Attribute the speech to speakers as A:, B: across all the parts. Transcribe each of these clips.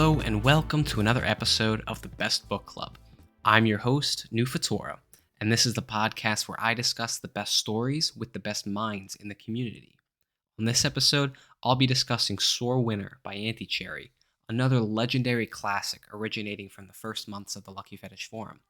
A: Hello and welcome to another episode of the Best Book Club. I'm your host, Nu Fatora, and this is the podcast where I discuss the best stories with the best minds in the community. On this episode, I'll be discussing Sore Winner by Anticherry, another legendary classic originating from the first months of the Lucky Fetish Forum.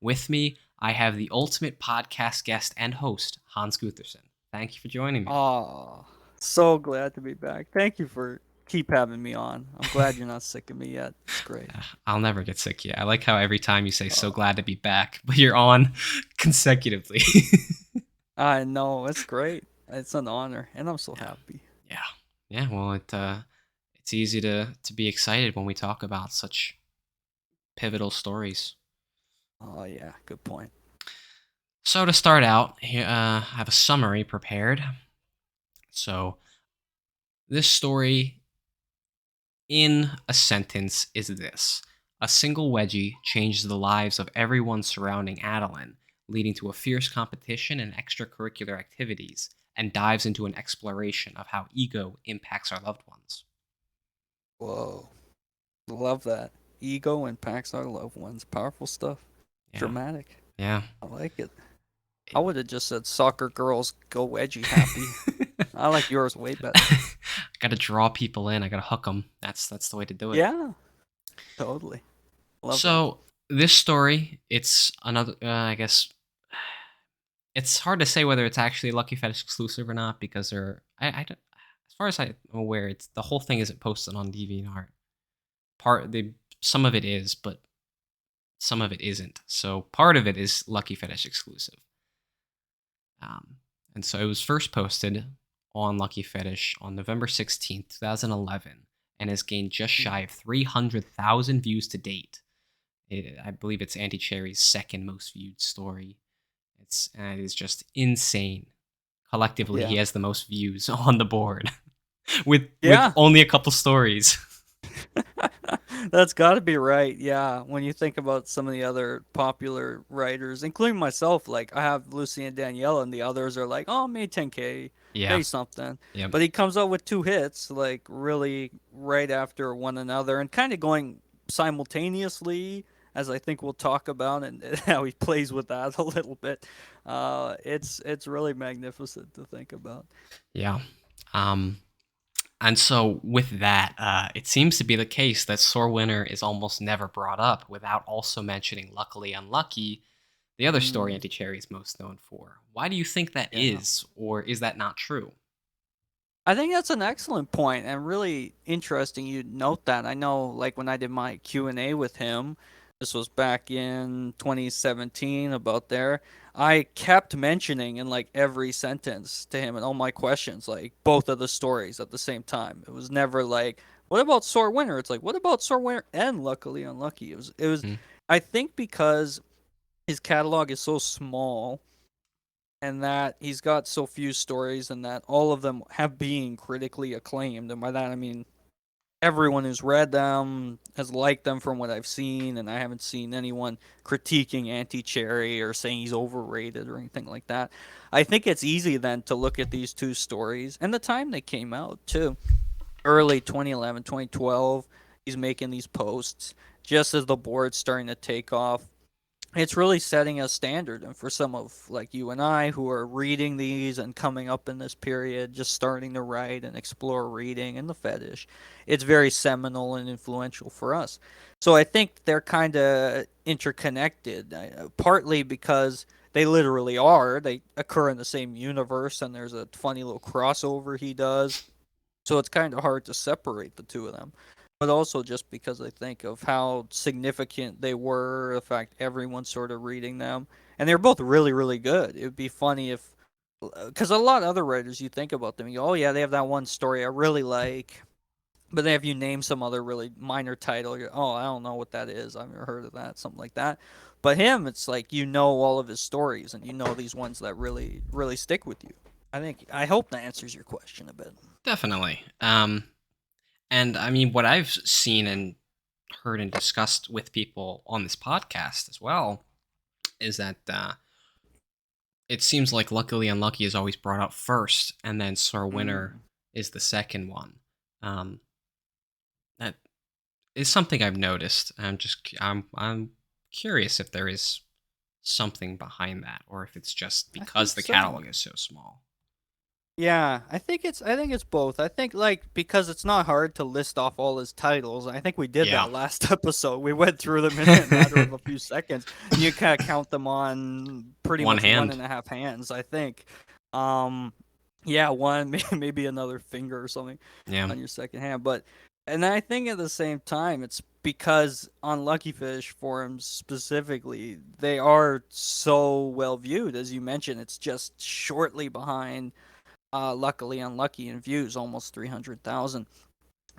A: With me, I have the ultimate podcast guest and host, Hans Gutherson. Thank you for joining me.
B: Oh, so glad to be back. Thank you for keep having me on. I'm glad you're not sick of me yet. It's great.
A: I'll never get sick yet. I like how every time you say so
B: Oh,
A: glad to be back, but you're on consecutively.
B: I know, it's great. It's an honor, and I'm so happy.
A: Yeah. Yeah, well it's easy to be excited when we talk about such pivotal stories.
B: Oh yeah, good point.
A: So to start out, here I have a summary prepared. So this story in a sentence is this. A single wedgie changes the lives of everyone surrounding Adeline, leading to a fierce competition and extracurricular activities, and dives into an exploration of how ego impacts our loved ones.
B: Whoa, love that. Ego impacts our loved ones. Powerful stuff.
A: Yeah,
B: Dramatic.
A: yeah.
B: I like it. I would have just said soccer girls go wedgie happy. I like yours way better.
A: Got to draw people in. I got to hook them. That's the way to do it.
B: Yeah, totally. Love that.
A: So this story, it's another. I guess it's hard to say whether it's actually Lucky Fetish exclusive or not because I don't, as far as I'm aware, it's the whole thing isn't posted on DeviantArt. Some of it is, but some of it isn't. So part of it is Lucky Fetish exclusive. And so it was first posted on Lucky Fetish on November 16th, 2011, and has gained just shy of 300,000 views to date. I believe it's Anticherry's second most viewed story. It is just insane. Collectively, he
B: Yeah.
A: has the most views on the board with
B: Yeah.
A: only a couple stories.
B: That's got to be right. Yeah, when you think about some of the other popular writers, including myself, like I have Lucy and Danielle, and the others are like, "Oh, made 10K,
A: Yeah.
B: made something,"
A: Yep.
B: but he comes out with two hits, like really right after one another, and kind of going simultaneously, as I think we'll talk about, and how he plays with that a little bit. It's really magnificent to think about.
A: Yeah. Um, And so, with that, it seems to be the case that Sore Winner is almost never brought up without also mentioning Luckily Unlucky, the other story
B: Mm,
A: Anticherry is most known for. Why do you think that
B: yeah.
A: is, or is that not true?
B: I think that's an excellent point and really interesting you note that. I know like when I did my Q&A with him, this was back in 2017 about there, I kept mentioning in like every sentence to him and all my questions like both of the stories at the same time. It was never like what about Sore Winner? It's like what about Sore Winner and Luckily Unlucky? It was
A: Hmm.
B: I think because his catalog is so small and that he's got so few stories and that all of them have been critically acclaimed, and by that I mean everyone who's read them has liked them from what I've seen, and I haven't seen anyone critiquing Anti-Cherry or saying he's overrated or anything like that. I think it's easy then to look at these two stories and the time they came out too, early 2011, 2012. He's making these posts just as the board's starting to take off. It's really setting a standard, and for some of like you and I who are reading these and coming up in this period, just starting to write and explore reading and the fetish, it's very seminal and influential for us. So I think they're kind of interconnected, partly because they literally are. They occur in the same universe, and there's a funny little crossover he does, so it's kind of hard to separate the two of them. But also just because I think of how significant they were, the fact everyone's sort of reading them, and they're both really, really good. It would be funny if, because a lot of other writers, you think about them, you go, oh yeah, they have that one story I really like, but then if you name some other really minor title, you're, oh, I don't know what that is. I've never heard of that, something like that. But him, it's like you know all of his stories, and you know these ones that really, really stick with you. I hope that answers your question a bit.
A: Definitely. And I mean, what I've seen and heard and discussed with people on this podcast as well is that it seems like Luckily Unlucky is always brought up first, and then Sore Winner
B: Mm.
A: is the second one. Um, that It's something I've noticed. I'm curious if there is something behind that, or if it's just
B: I
A: because
B: think
A: the
B: so.
A: catalog is so small.
B: Yeah, I think it's both. I think like because it's not hard to list off all his titles. I think we did
A: Yeah.
B: that last episode. We went through them in a matter of a few seconds. You kind of count them on pretty
A: One
B: much one
A: hand.
B: and a half hands, I think. Um, yeah, one maybe another finger or something
A: Yeah.
B: on your second hand. But and I think at the same time, it's because on Lucky Fish forums specifically, they are so well viewed, as you mentioned. It's just shortly behind luckily unlucky in views, almost 300,000.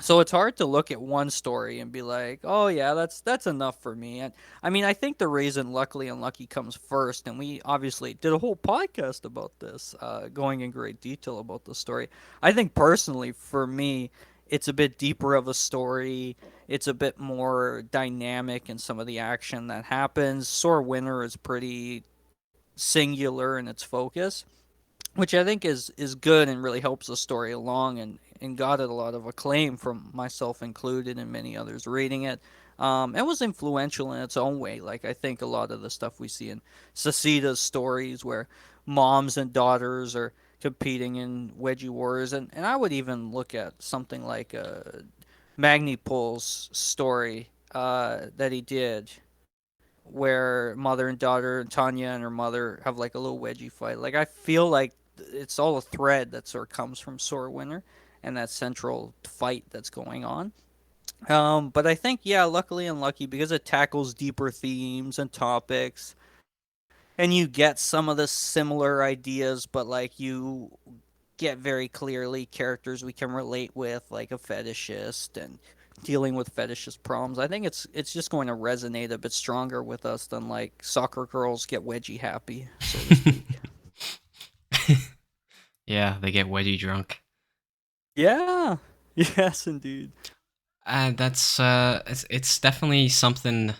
B: So it's hard to look at one story and be like, "Oh yeah, that's enough for me." And I mean, I think the reason Luckily Unlucky comes first, and we obviously did a whole podcast about this, going in great detail about the story. I think personally, for me, it's a bit deeper of a story. It's a bit more dynamic in some of the action that happens. Sore Winner is pretty singular in its focus, which I think is good and really helps the story along, and got it a lot of acclaim from myself included and many others reading it. It was influential in its own way. Like I think a lot of the stuff we see in Sasita's stories, where moms and daughters are competing in wedgie wars, and I would even look at something like Magnipol's story that he did, where mother and daughter, Tanya and her mother, have like a little wedgie fight. Like I feel like it's all a thread that sort of comes from Sore Winter and that central fight that's going on. But I think yeah, luckily unlucky because it tackles deeper themes and topics, and you get some of the similar ideas, but like you get very clearly characters we can relate with, like a fetishist and dealing with fetishist problems. I think it's just going to resonate a bit stronger with us than like soccer girls get wedgie happy, so to speak.
A: Yeah, they get wedgie drunk.
B: Yeah. Yes, indeed.
A: It's definitely something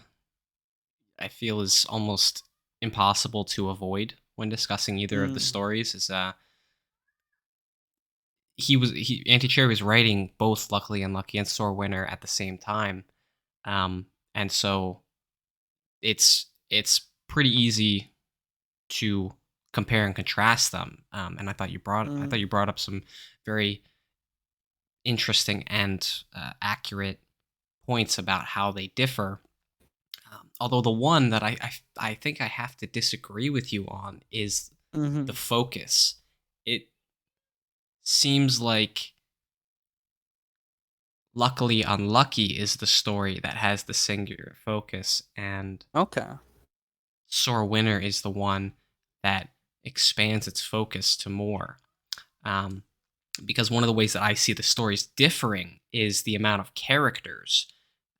A: I feel is almost impossible to avoid when discussing either of the
B: Mm.
A: stories. Is he Anti Cherry was writing both Luckily Unlucky and Sore Winner at the same time, and so it's pretty easy to compare and contrast them. And I thought
B: Mm.
A: you brought up some very interesting and accurate points about how they differ. Although the one that I think I have to disagree with you on is the
B: Mhm.
A: focus. It seems like Luckily Unlucky is the story that has the singular focus, and
B: Okay.
A: Sore Winner is the one that expands its focus to more. Um, because one of the ways that I see the stories differing is the amount of characters.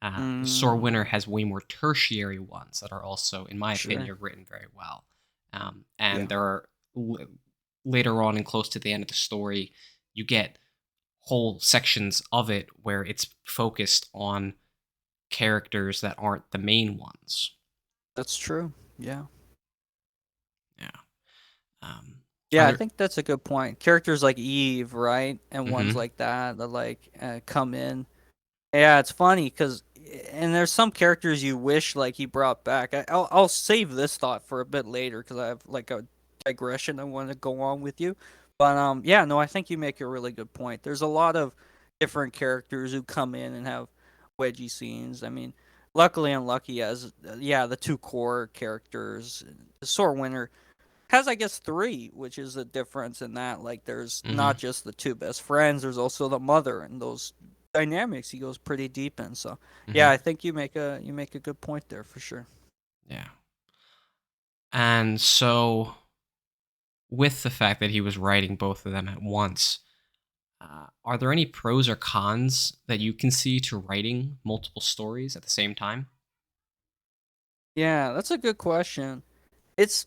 A: Sore
B: Mm.
A: Winner has way more tertiary ones that are also, in my
B: Sure.
A: opinion, written very well. And
B: Yeah.
A: there are later on and close to the end of the story, you get whole sections of it where it's focused on characters that aren't the main ones.
B: That's true. Yeah.
A: Yeah. Um, are
B: Yeah, I
A: there?
B: think that's a good point. Characters like Eve, right? And ones
A: Hmm.
B: like that that like come in. Yeah, it's funny because, and there's some characters you wish like he brought back. I'll save this thought for a bit later because I have like a digression I want to go on with you. But yeah, no, I think you make a really good point. There's a lot of different characters who come in and have wedgie scenes. I mean, luckily unlucky as yeah, the two core characters. Sore Winter has I guess three, which is a difference in that like there's
A: Hmm.
B: not just the two best friends, there's also the mother, and those dynamics he goes pretty deep in. So yeah,
A: Hmm.
B: I think you make a good point there for sure.
A: Yeah. And so, with the fact that he was writing both of them at once, are there any pros or cons that you can see to writing multiple stories at the same time?
B: Yeah, that's a good question. It's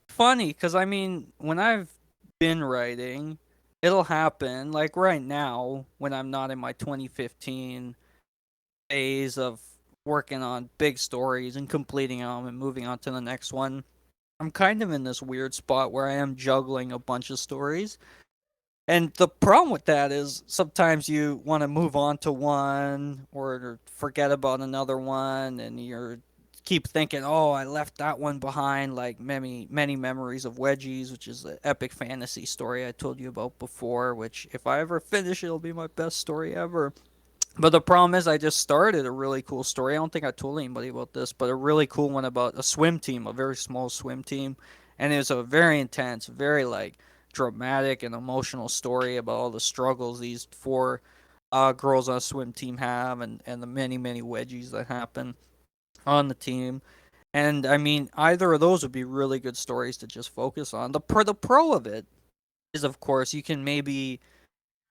B: funny because I mean when I've been writing, it'll happen like right now when I'm not in my 2015 phase of working on big stories and completing them and moving on to the next one. I'm kind of in this weird spot where I am juggling a bunch of stories. And the problem with that is sometimes you want to move on to one or forget about another one, and you're keep thinking, "Oh, I left that one behind." Like many memories of Wedgies, which is an epic fantasy story I told you about before. Which, if I ever finish, it'll be my best story ever. But the problem is, I just started a really cool story. I don't think I told anybody about this, but a really cool one about a swim team, a very small swim team, and it was a very intense, very like dramatic and emotional story about all the struggles these four girls on a swim team have, and the many wedgies that happen on the team. And I mean, either of those would be really good stories to just focus on. The pro of it is, of course, you can maybe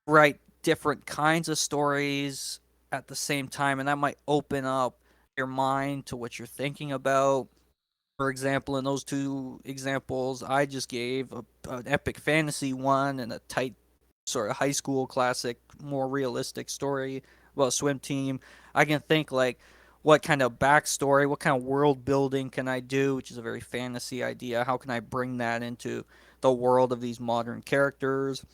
B: write different kinds of stories at the same time, and that might open up your mind to what you're thinking about. For example, in those two examples I just gave, an epic fantasy one and a tight sort of high school classic, more realistic story about a swim team, I can think like, what kind of backstory, what kind of world building can I do, which is a very fantasy idea. How can I bring that into the world of these modern characters?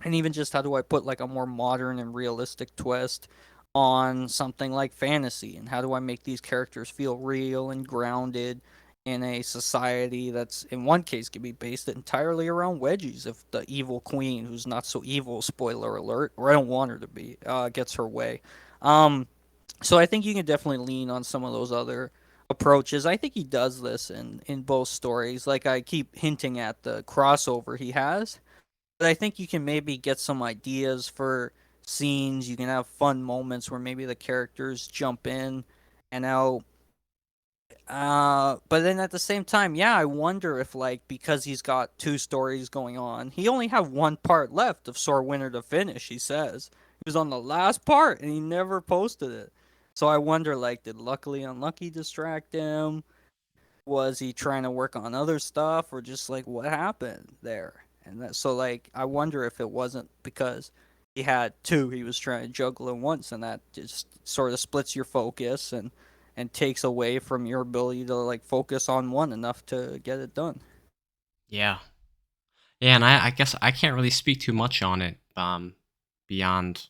B: And even just how do I put like a more modern and realistic twist on something like fantasy, and how do I make these characters feel real and grounded in a society that's in one case can be based entirely around wedgies if the evil queen, who's not so evil, spoiler alert, or I don't want her to be, gets her way. Um, so I think you can definitely lean on some of those other approaches. I think he does this in both stories. Like, I keep hinting at the crossover he has, but I think you can maybe get some ideas for scenes. You can have fun moments where maybe the characters jump in and out. But then at the same time, yeah, I wonder if, like, because he's got two stories going on, he only have one part left of Sore Winter to finish. He says he was on the last part and he never posted it. So I wonder, like, did Luckily Unlucky distract him? Was he trying to work on other stuff, or just like what happened there? And that, so like, I wonder if it wasn't because he had two he was trying to juggle at once, and that just sort of splits your focus and takes away from your ability to like focus on one enough to get it done.
A: Yeah. Yeah, and I guess I can't really speak too much on it, beyond,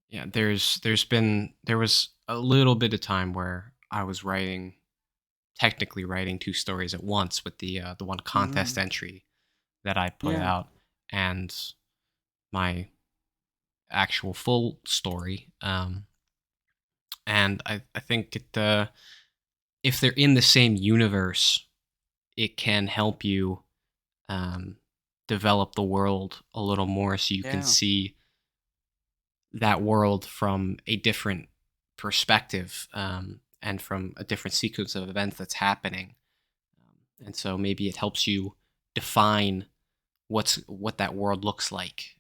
A: yeah, there was a little bit of time where I was technically writing 2 stories at once with the one contest
B: Mm,
A: entry that I put
B: yeah,
A: out, and my actual full story, and I think if they're in the same universe, it can help you, um, develop the world a little more so you can
B: yeah,
A: see that world from a different perspective, and from a different sequence of events that's happening. And so maybe it helps you define what that world looks like,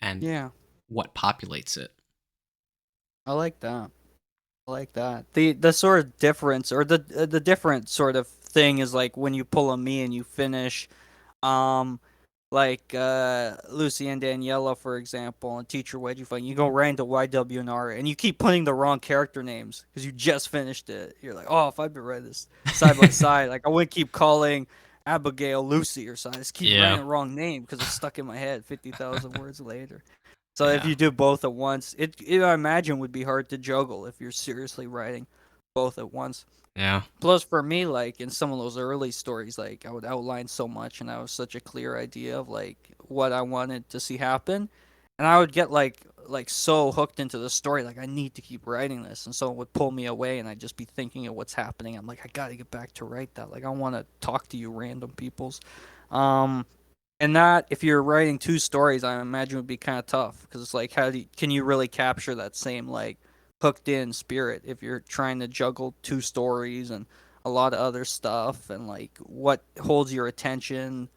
A: and
B: yeah.
A: what populates it.
B: I like that. I like that. The sort of difference, or the different sort of thing, is like when you pull a me and you finish, um, like Lucy and Daniela, for example, and Teacher Wedgie Fight. You go right into YWNR, and you keep putting the wrong character names because you just finished it. You're like, oh, if I'd been writing this side by side, like I wouldn't keep calling Abigail Lucy or something. I just keep writing
A: Yeah,
B: the wrong name because it's stuck in my head 50,000 words later. So if
A: yeah,
B: you do both at once, it I imagine would be hard to juggle if you're seriously writing both at once.
A: yeah,
B: Plus, for me, like in some of those early stories, like I would outline so much, and I was such a clear idea of like what I wanted to see happen, and I would get like so hooked into the story, like I need to keep writing this, and so it would pull me away, and I'd just be thinking of what's happening. I'm like, I gotta get back to write that. Like I want to talk to you, random peoples. Um, and that, if you're writing two stories, I imagine would be kind of tough because it's like, can you really capture that same like hooked in spirit if you're trying to juggle two stories and a lot of other stuff, and like what holds your attention?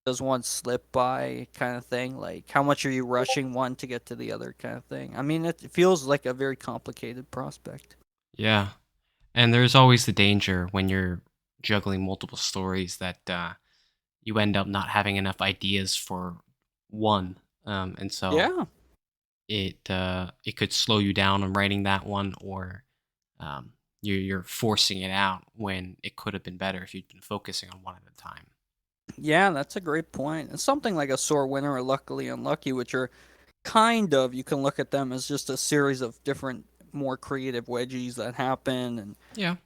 B: Does one slip by, kind of thing? Like, how much are you rushing one to get to the other, kind of thing? I mean, it feels like a very complicated prospect.
A: yeah. And there's always the danger when you're juggling multiple stories that, you end up not having enough ideas for one, and so
B: Yeah.
A: it could slow you down on writing that one, or, you're forcing it out when it could have been better if you'd been focusing on one at a time.
B: Yeah, that's a great point. And something like a sore winner or luckily unlucky, which are kind of, you can look at them as just a series of different, more creative wedgies that happen. And
A: Yeah.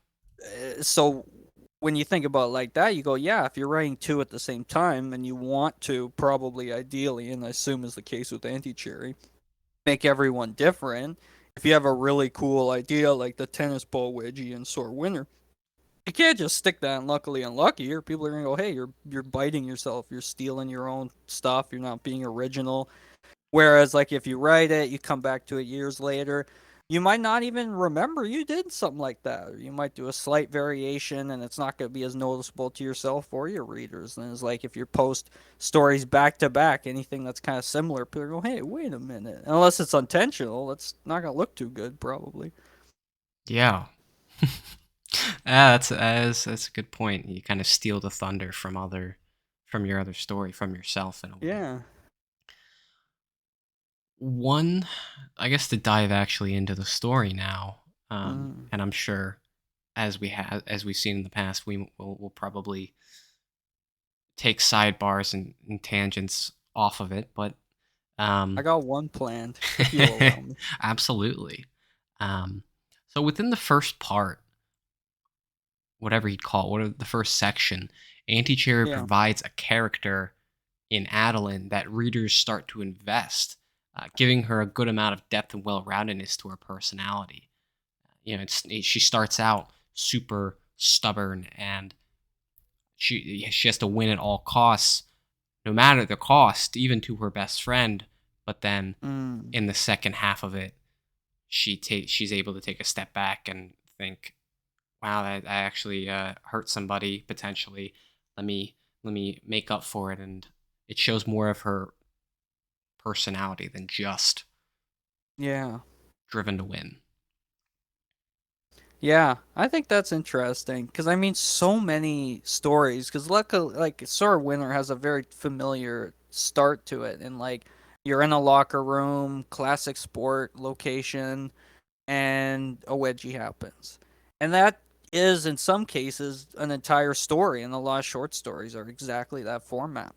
B: so when you think about it like that, you go, yeah, if you're writing two at the same time and you want to, probably ideally, and I assume is the case with Anti Cherry, make everyone different. If you have a really cool idea like the tennis ball wedgie and sore winner, you can't just stick that in luckily unlucky, or people are gonna go, hey, you're biting yourself, you're stealing your own stuff, you're not being original. Whereas, like, if you write it, you come back to it years later, you might not even remember you did something like that. Or you might do a slight variation, and it's not going to be as noticeable to yourself or your readers. And it's like if you post stories back to back, anything that's kind of similar, people go, "Hey, wait a minute." Unless it's intentional, it's not going to look too good, probably.
A: Yeah. That's a good point. You kind of steal the thunder from your other story, from yourself in a way.
B: Yeah.
A: One, I guess, to dive actually into the story now,
B: Mm.
A: and I'm sure as we've seen in the past, we'll probably take sidebars and tangents off of it, but
B: I
A: um,
B: got one planned, if you'll allow me.
A: absolutely. Um, so within the first part, whatever he'd call it, whatever the first section, Anti-Cherry
B: Yeah.
A: provides a character in Adeline that readers start to invest, giving her a good amount of depth and well-roundedness to her personality. She starts out super stubborn, and she has to win at all costs, no matter the cost, even to her best friend. But then
B: Mm.
A: in the second half of it, she's able to take a step back and think, wow, that I actually hurt somebody potentially. Let me let me make up for it, and it shows more of her personality than just
B: Yeah.
A: driven to win.
B: Yeah, I think that's interesting because I mean, so many stories. Because luckily, like Sora Winter has a very familiar start to it, and like you're in a locker room, classic sport location, and a wedgie happens, and that is in some cases an entire story. And a lot of short stories are exactly that format.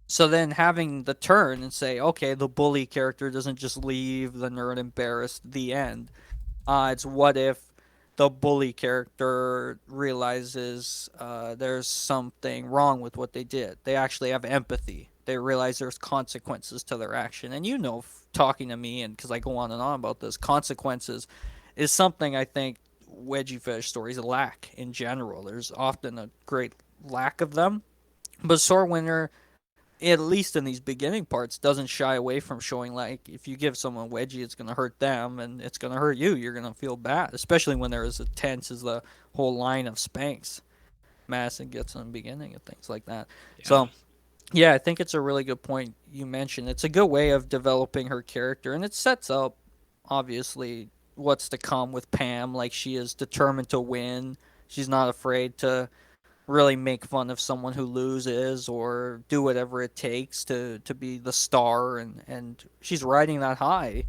B: So then having the turn and say, okay, the bully character doesn't just leave the nerd embarrassed. The end. It's what if the bully character realizes there's something wrong with what they did. They actually have empathy. They realize there's consequences to their action. And talking to me, and because I go on and on about this, consequences is something I think wedgie fish stories lack in general. There's often a great lack of them. But Swordwinter, at least in these beginning parts, doesn't shy away from showing like if you give someone a wedgie, it's going to hurt them and it's going to hurt you. You're going to feel bad, especially when they're as tense as the whole line of Spanx Madison gets in the beginning and things like that.
A: Yeah.
B: So yeah, I think it's a really good point you mentioned. It's a good way of developing her character, and it sets up obviously what's to come with Pam. Like she is determined to win. She's not afraid to really make fun of someone who loses or do whatever it takes to be the star, and she's riding that high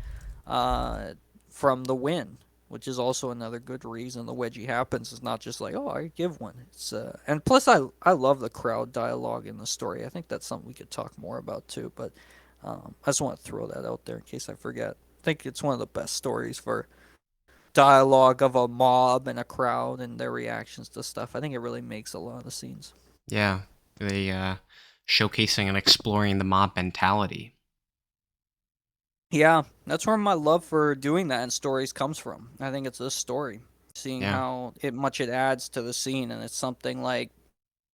B: uh, from the win, which is also another good reason the wedgie happens. Is not just like, oh, I give one. It's and plus I love the crowd dialogue in the story. I think that's something we could talk more about too, but I just want to throw that out there in case I forget. I think it's one of the best stories for dialogue of a mob and a crowd and their reactions to stuff. I think it really makes a lot of the scenes.
A: Yeah. They showcasing and exploring the mob mentality.
B: Yeah, that's where my love for doing that in stories comes from. I think it's this story, seeing
A: Yeah.
B: how it adds to the scene, and it's something like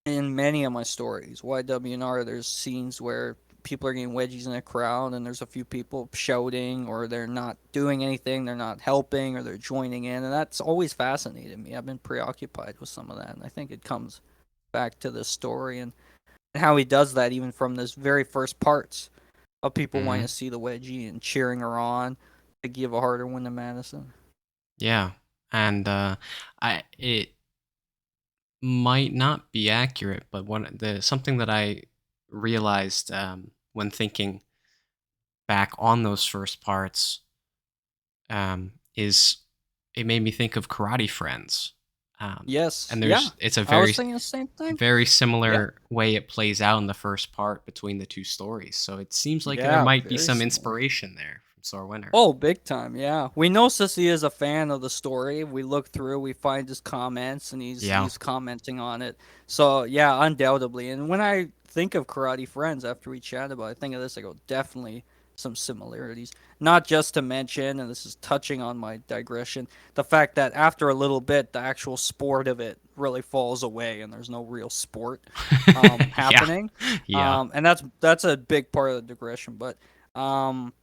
B: in many of my stories, YWNR, there's scenes where people are getting wedgies in a crowd, and there's a few people shouting, or they're not doing anything, they're not helping, or they're joining in, and that's always fascinated me. I've been preoccupied with some of that, and I think it comes back to this story and how he does that even from this very first parts of people wanting
A: Hmm.
B: to see the wedgie and cheering her on to give a harder win to Madison.
A: Yeah. And I it might not be accurate, but one the something that I realized when thinking back on those first parts is it made me think of Karate Friends. Um,
B: Yes.
A: and
B: Yeah.
A: it's a
B: I was thinking the same thing.
A: very
B: Yeah.
A: similar way it plays out in the first part between the two stories. So it seems like there
B: Yeah.
A: might be
B: Very
A: some
B: similar.
A: inspiration there from Sore Winner.
B: Oh, big time, yeah. We know Sissy is a fan of the story. We look through, we find his comments, and
A: Yeah.
B: he's commenting on it. So yeah, undoubtedly. And when I think of Karate Friends after we chat about it, I think of this, I go, definitely some similarities. Not just to mention, and this is touching on my digression, the fact that after a little bit the actual sport of it really falls away and there's no real sport
A: Yeah.
B: happening.
A: Yeah.
B: And that's a big part of the digression. But um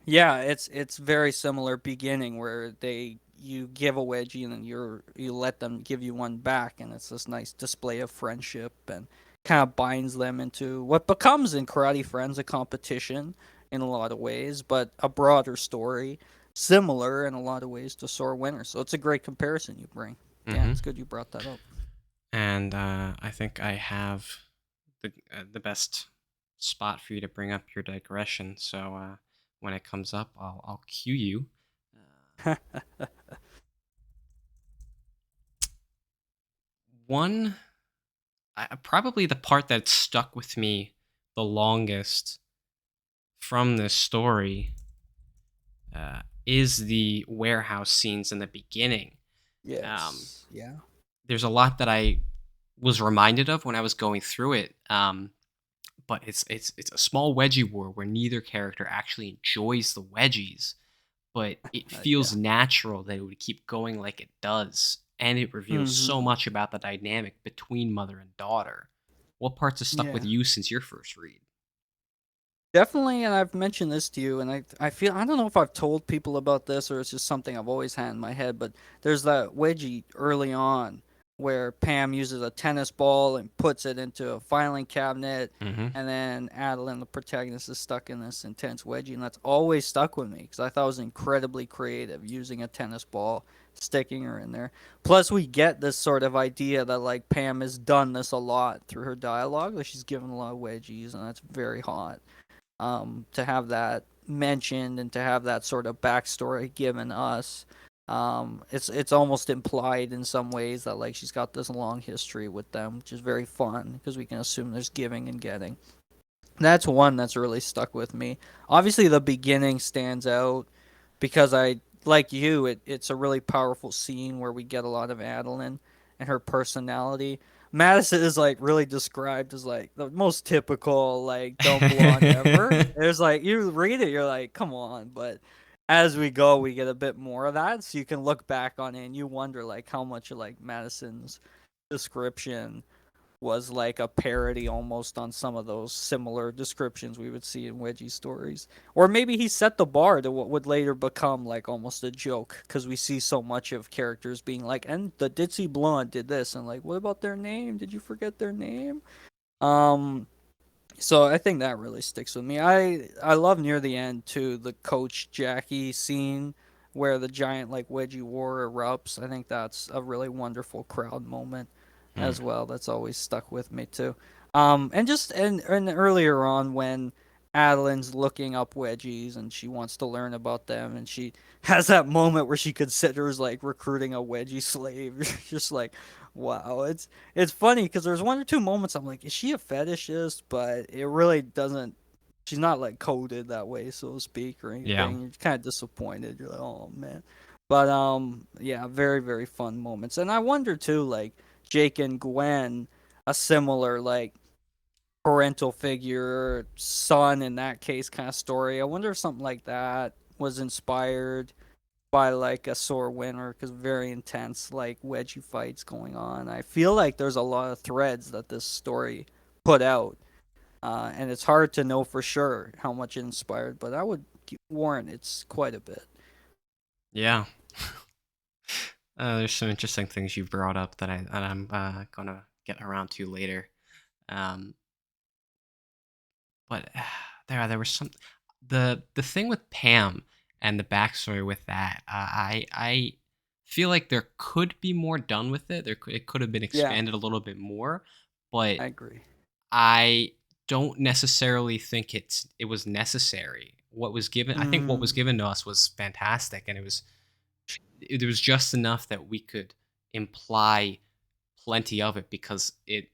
B: yeah, it's very similar beginning where they you give a wedgie and then you let them give you one back, and it's this nice display of friendship and kind of binds them into what becomes in Karate Friends a competition in a lot of ways, but a broader story, similar in a lot of ways to Sore Winner. So it's a great comparison you bring. Yeah,
A: Hmm.
B: it's good you brought that up.
A: And I think I have the best spot for you to bring up your digression. So when it comes up, I'll cue you. One, probably the part that stuck with me the longest from this story is the warehouse scenes in the beginning. Um,
B: Yes. Yeah.
A: there's a lot that I was reminded of when I was going through it. But it's a small wedgie war where neither character actually enjoys the wedgies, but it feels
B: Yeah.
A: natural that it would keep going like it does, and it reveals so
B: Mhm.
A: much about the dynamic between mother and daughter. What parts have stuck with
B: Yeah.
A: you since your first read?
B: Definitely, and I've mentioned this to you, and I feel I don't know if I've told people about this or it's just something I've always had in my head, but there's that wedgie early on where Pam uses a tennis ball and puts it into a filing cabinet,
A: Hmm.
B: and then Adeline, the protagonist, is stuck in this intense wedgie, and that's always stuck with me because I thought it was incredibly creative using a tennis ball, sticking her in there. Plus, we get this sort of idea that like Pam has done this a lot through her dialogue, that she's given a lot of wedgies, and that's very hot to have that mentioned and to have that sort of backstory given us. It's almost implied in some ways that like she's got this long history with them, which is very fun because we can assume there's giving and getting. That's one that's really stuck with me. Obviously, the beginning stands out because I like you. It's a really powerful scene where we get a lot of Adeline and her personality. Madison is like really described as like the most typical like dumb blonde ever. There's like you read it, you're like, come on, but as we go, we get a bit more of that, so you can look back on it and you wonder like how much of like Madison's description was like a parody almost on some of those similar descriptions we would see in Wedgie stories. Or maybe he set the bar to what would later become like almost a joke because we see so much of characters being like, and the ditzy blonde did this, and like, what about their name? Did you forget their name? Um, so I think that really sticks with me. I love near the end too the Coach Jackie scene where the giant like wedgie war erupts. I think that's a really wonderful crowd moment
A: Hmm.
B: as well. That's always stuck with me too. And just and earlier on when Adeline's looking up wedgies and she wants to learn about them and she has that moment where she considers like recruiting a wedgie slave. Just like, wow, it's funny because there's one or two moments I'm like, is she a fetishist? But it really doesn't. She's not like coded that way, so to speak, or
A: Yeah.
B: anything. You're kind of disappointed. You're like, oh man. But yeah, very very fun moments. And I wonder too, like Jake and Gwen, a similar like parental figure, son in that case kind of story. I wonder if something like that was inspired by like a sore winner because very intense like wedgie fights going on. I feel like there's a lot of threads that this story put out, and it's hard to know for sure how much it inspired, but I would warrant it's quite a bit.
A: Yeah. There's some interesting things you brought up that I'm gonna get around to later. Um, but there was some the thing with Pam and the backstory with that. I feel like there could be more done with it. It could have been
B: Yeah,
A: expanded a little bit more, but
B: I agree.
A: I don't necessarily think it was necessary. I think what was
B: Mm,
A: given to us was fantastic, and it was just enough that we could imply plenty of it because the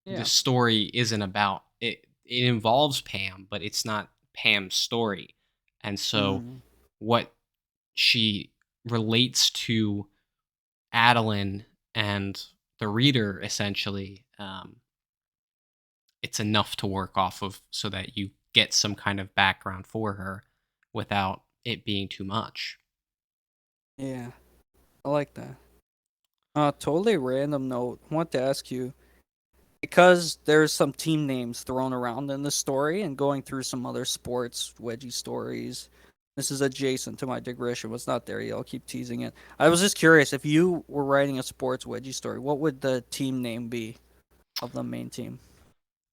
B: Yeah.
A: story isn't about it. It involves Pam, but it's not Pam's story. And so
B: Mhm.
A: what she relates to Adeline and the reader essentially, it's enough to work off of so that you get some kind of background for her without it being too much.
B: Yeah. I like that. Totally random note. I want to ask you, because there's some team names thrown around in the story and going through some other sports wedgie stories. This is adjacent to my digression. What's not there yet? I'll keep teasing it. I was just curious, if you were writing a sports wedgie story, what would the team name be of the main team?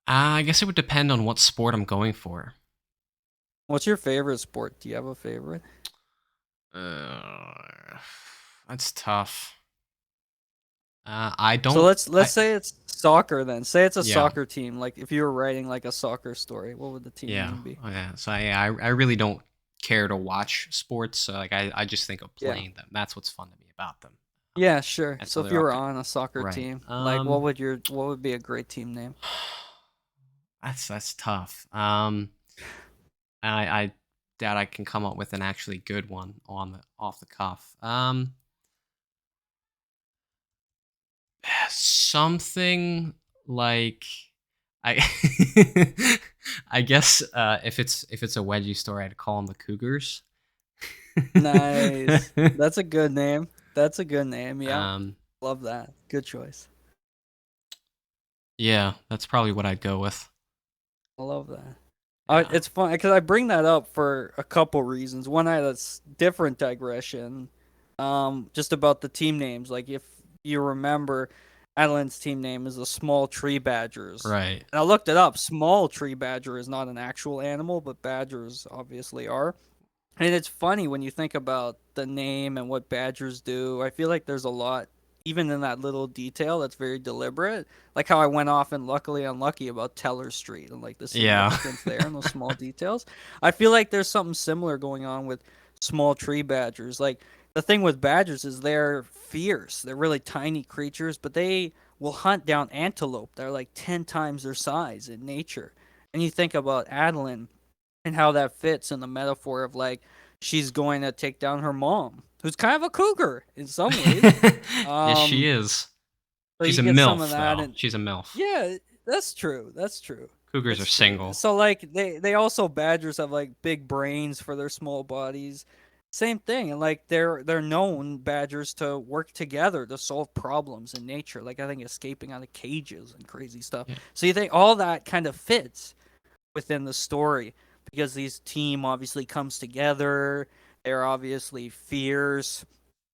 A: I guess it would depend on what sport I'm going for.
B: What's your favorite sport? Do you have a favorite?
A: Uh, that's tough. I
B: So
A: don't.
B: let's
A: I
B: say it's soccer then. Say it's a
A: Yeah,
B: soccer team. Like if you were writing like a soccer story, what would the team
A: yeah,
B: name be?
A: yeah. So I really don't care to watch sports. So like I just think of
B: Yeah.
A: playing them. That's what's fun to me about them. Um,
B: Yeah, sure.
A: and
B: So
A: so
B: if
A: they're
B: you
A: all
B: were
A: good.
B: on a soccer
A: Right.
B: team, like what would be a great team name?
A: That's tough. I doubt I can come up with an actually good one on the off the cuff. Something like I I guess if it's a wedgie story, I'd call them the Cougars.
B: Nice. That's a good name. That's a good name. Yeah.
A: um,
B: Love that. Good choice.
A: yeah, that's probably what I'd go with.
B: I love that.
A: Yeah,
B: It's fun because I bring that up for a couple reasons. One, I had a different digression, just about the team names. Like if you remember, Adeline's team name is the Small Tree Badgers,
A: right.
B: and I looked it up. Small Tree Badger is not an actual animal, but badgers obviously are. And it's funny when you think about the name and what badgers do. I feel like there's a lot, even in that little detail, that's very deliberate. Like how I went off and luckily unlucky about Teller Street and like the
A: Yeah.
B: significance there and those small details. I feel like there's something similar going on with small tree badgers. Like the thing with badgers is they're fierce. They're really tiny creatures, but they will hunt down antelope. They're like 10 times their size in nature. And you think about Adeline and how that fits in the metaphor of like she's going to take down her mom, who's kind of a cougar in some ways.
A: Yes, she
B: Um,
A: is.
B: so
A: She's
B: you
A: a
B: get some of
A: MILF
B: that,
A: though.
B: and
A: She's a MILF.
B: yeah, that's true. That's true.
A: Cougars are
B: It's true.
A: single.
B: So like they also badgers have like big brains for their small bodies. Same thing, and like they're known badgers to work together to solve problems in nature. Like I think escaping out of cages and crazy stuff.
A: Yeah.
B: So you think all that kind of fits within the story because these team obviously comes together. They're obviously fierce.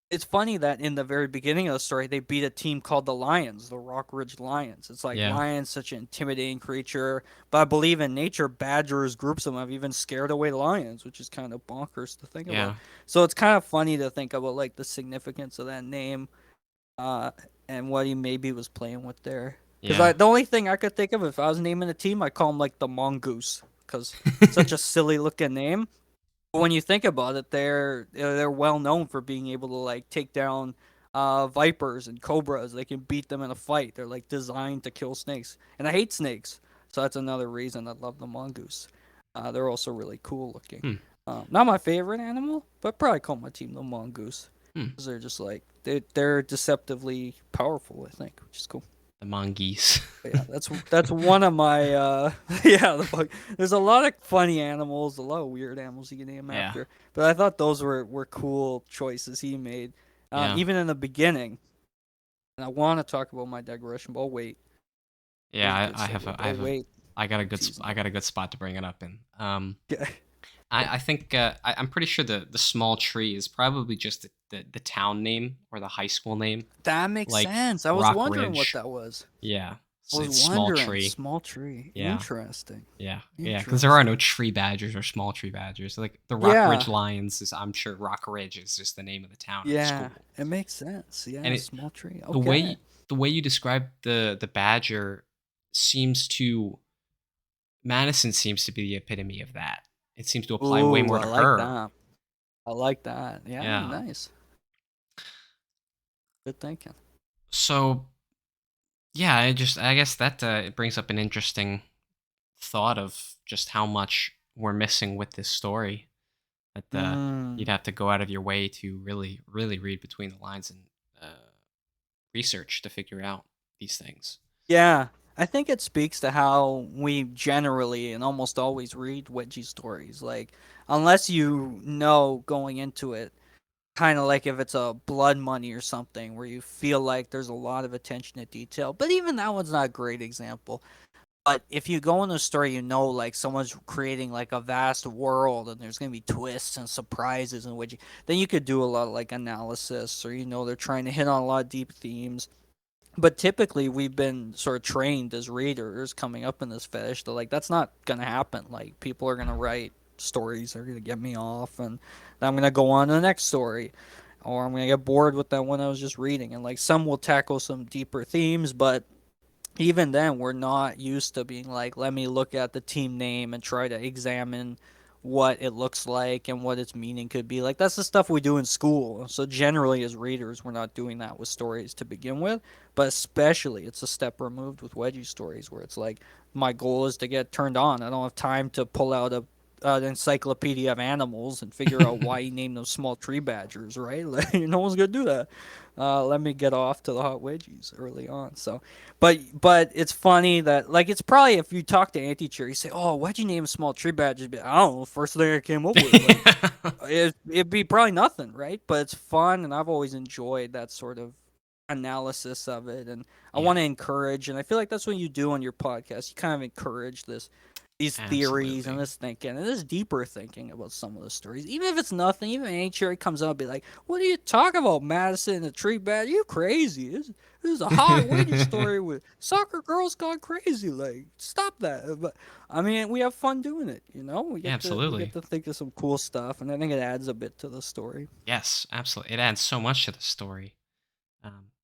B: It's funny that in the very beginning of the story, they beat a team called the Lions, the Rock Ridge Lions. It's like
A: Yeah.
B: lions, such an intimidating creature, but I believe in nature, badgers, groups of them have even scared away lions, which is kind of bonkers to think about.
A: Yeah.
B: So it's kind of funny to think about like the significance of that name, uh, and what he maybe was playing with there. Because
A: Yeah.
B: the only thing I could think of if I was naming a team, I'd call him like the Mongoose, because such a silly looking name. But when you think about it, they're well known for being able to like take down vipers and cobras. They can beat them in a fight. They're like designed to kill snakes, and I hate snakes, so that's another reason I love the mongoose. They're also really cool looking.
A: Hmm.
B: Not my favorite animal, but probably call my team the mongoose
A: Hmm.
B: because they're just like they're deceptively powerful. I think, which is cool.
A: The mongoose.
B: But yeah, that's one of my yeah, there's a lot of funny animals, a lot of weird animals you can name
A: Yeah.
B: after. But I thought those were cool choices he made.
A: Yeah.
B: Even in the beginning. And I want to talk about my digression, but I'll wait. That
A: Yeah.
B: was a good
A: I have
B: segue,
A: a.
B: but
A: I
B: I'll
A: have a.
B: wait.
A: I got a
B: I'm
A: good.
B: teasing
A: I
B: it.
A: got a good spot to bring it up in.
B: Yeah.
A: I think I'm pretty sure the small tree is probably just the town name or the high school name,
B: That makes
A: like
B: sense. I was
A: Rock
B: wondering what
A: Ridge.
B: that was.
A: Yeah,
B: I
A: so
B: was
A: it's small
B: wondering.
A: tree.
B: Small tree.
A: Yeah,
B: Interesting.
A: yeah. Because there are no
B: Interesting.
A: tree badgers or small tree badgers. Like the Rock Ridge
B: Yeah.
A: Lions is, I'm sure Rock Ridge is just the name of the town or the
B: Yeah.
A: school.
B: It makes sense.
A: And
B: Yeah. Small tree.
A: the
B: Okay.
A: way the way you describe the badger seems to Madison seems to be the epitome of that. It seems to apply way
B: Ooh,
A: more
B: I
A: to
B: like
A: her.
B: that. I like that. Yeah,
A: Yeah.
B: nice. Good thinking.
A: So yeah, I guess that it brings up an interesting thought of just how much we're missing with this story. That you'd
B: Mm.
A: have to go out of your way to really read between the lines and research to figure out these things.
B: Yeah, I think it speaks to how we generally and almost always read Wedgie stories. Like, unless you know going into it, kind of like if it's a Blood Money or something, where you feel like there's a lot of attention to detail. But even that one's not a great example. But if you go in a story, you know, like someone's creating like a vast world and there's gonna be twists and surprises and which then you could do a lot of like analysis, or they're trying to hit on a lot of deep themes. But typically we've been sort of trained as readers coming up in this fetish that like that's not gonna happen. Like people are gonna write stories that are gonna get me off, and then I'm gonna go on to the next story, or I'm gonna get bored with that one I was just reading. And like some will tackle some deeper themes, but even then we're not used to being like, let me look at the team name and try to examine what it looks like and what its meaning could be. Like that's the stuff we do in school. So generally as readers we're not doing that with stories to begin with, but especially it's a step removed with Wedgie stories, where it's like my goal is to get turned on. I don't have time to pull out a an encyclopedia of animals and figure out why he named those small tree badgers, right? Like, no one's gonna do that. Let me get off to the hot wedgies early on. So, but it's funny that like it's probably if you talk to Anti-Chair, you say, "Oh, why'd you name a small tree badger?" I don't know. First thing I came up with, like it'd be probably nothing, right? But it's fun, and I've always enjoyed that sort of analysis of it, and I
A: Yeah,
B: want to encourage, and I feel like that's what you do on your podcast. You kind of encourage these theories and
A: absolutely.
B: this thinking and this deeper thinking about some of the stories. Even if it's nothing, even Cherry comes up and be like, "What are you talking about, Madison and the tree bat? You crazy? This is a hot wedgie story with soccer girls gone crazy. Like, stop that." But I mean, we have fun doing it. We
A: Yeah,
B: get
A: absolutely.
B: to think of some cool stuff, and I think it adds a bit to the story.
A: Yes, absolutely. It adds so much to the story.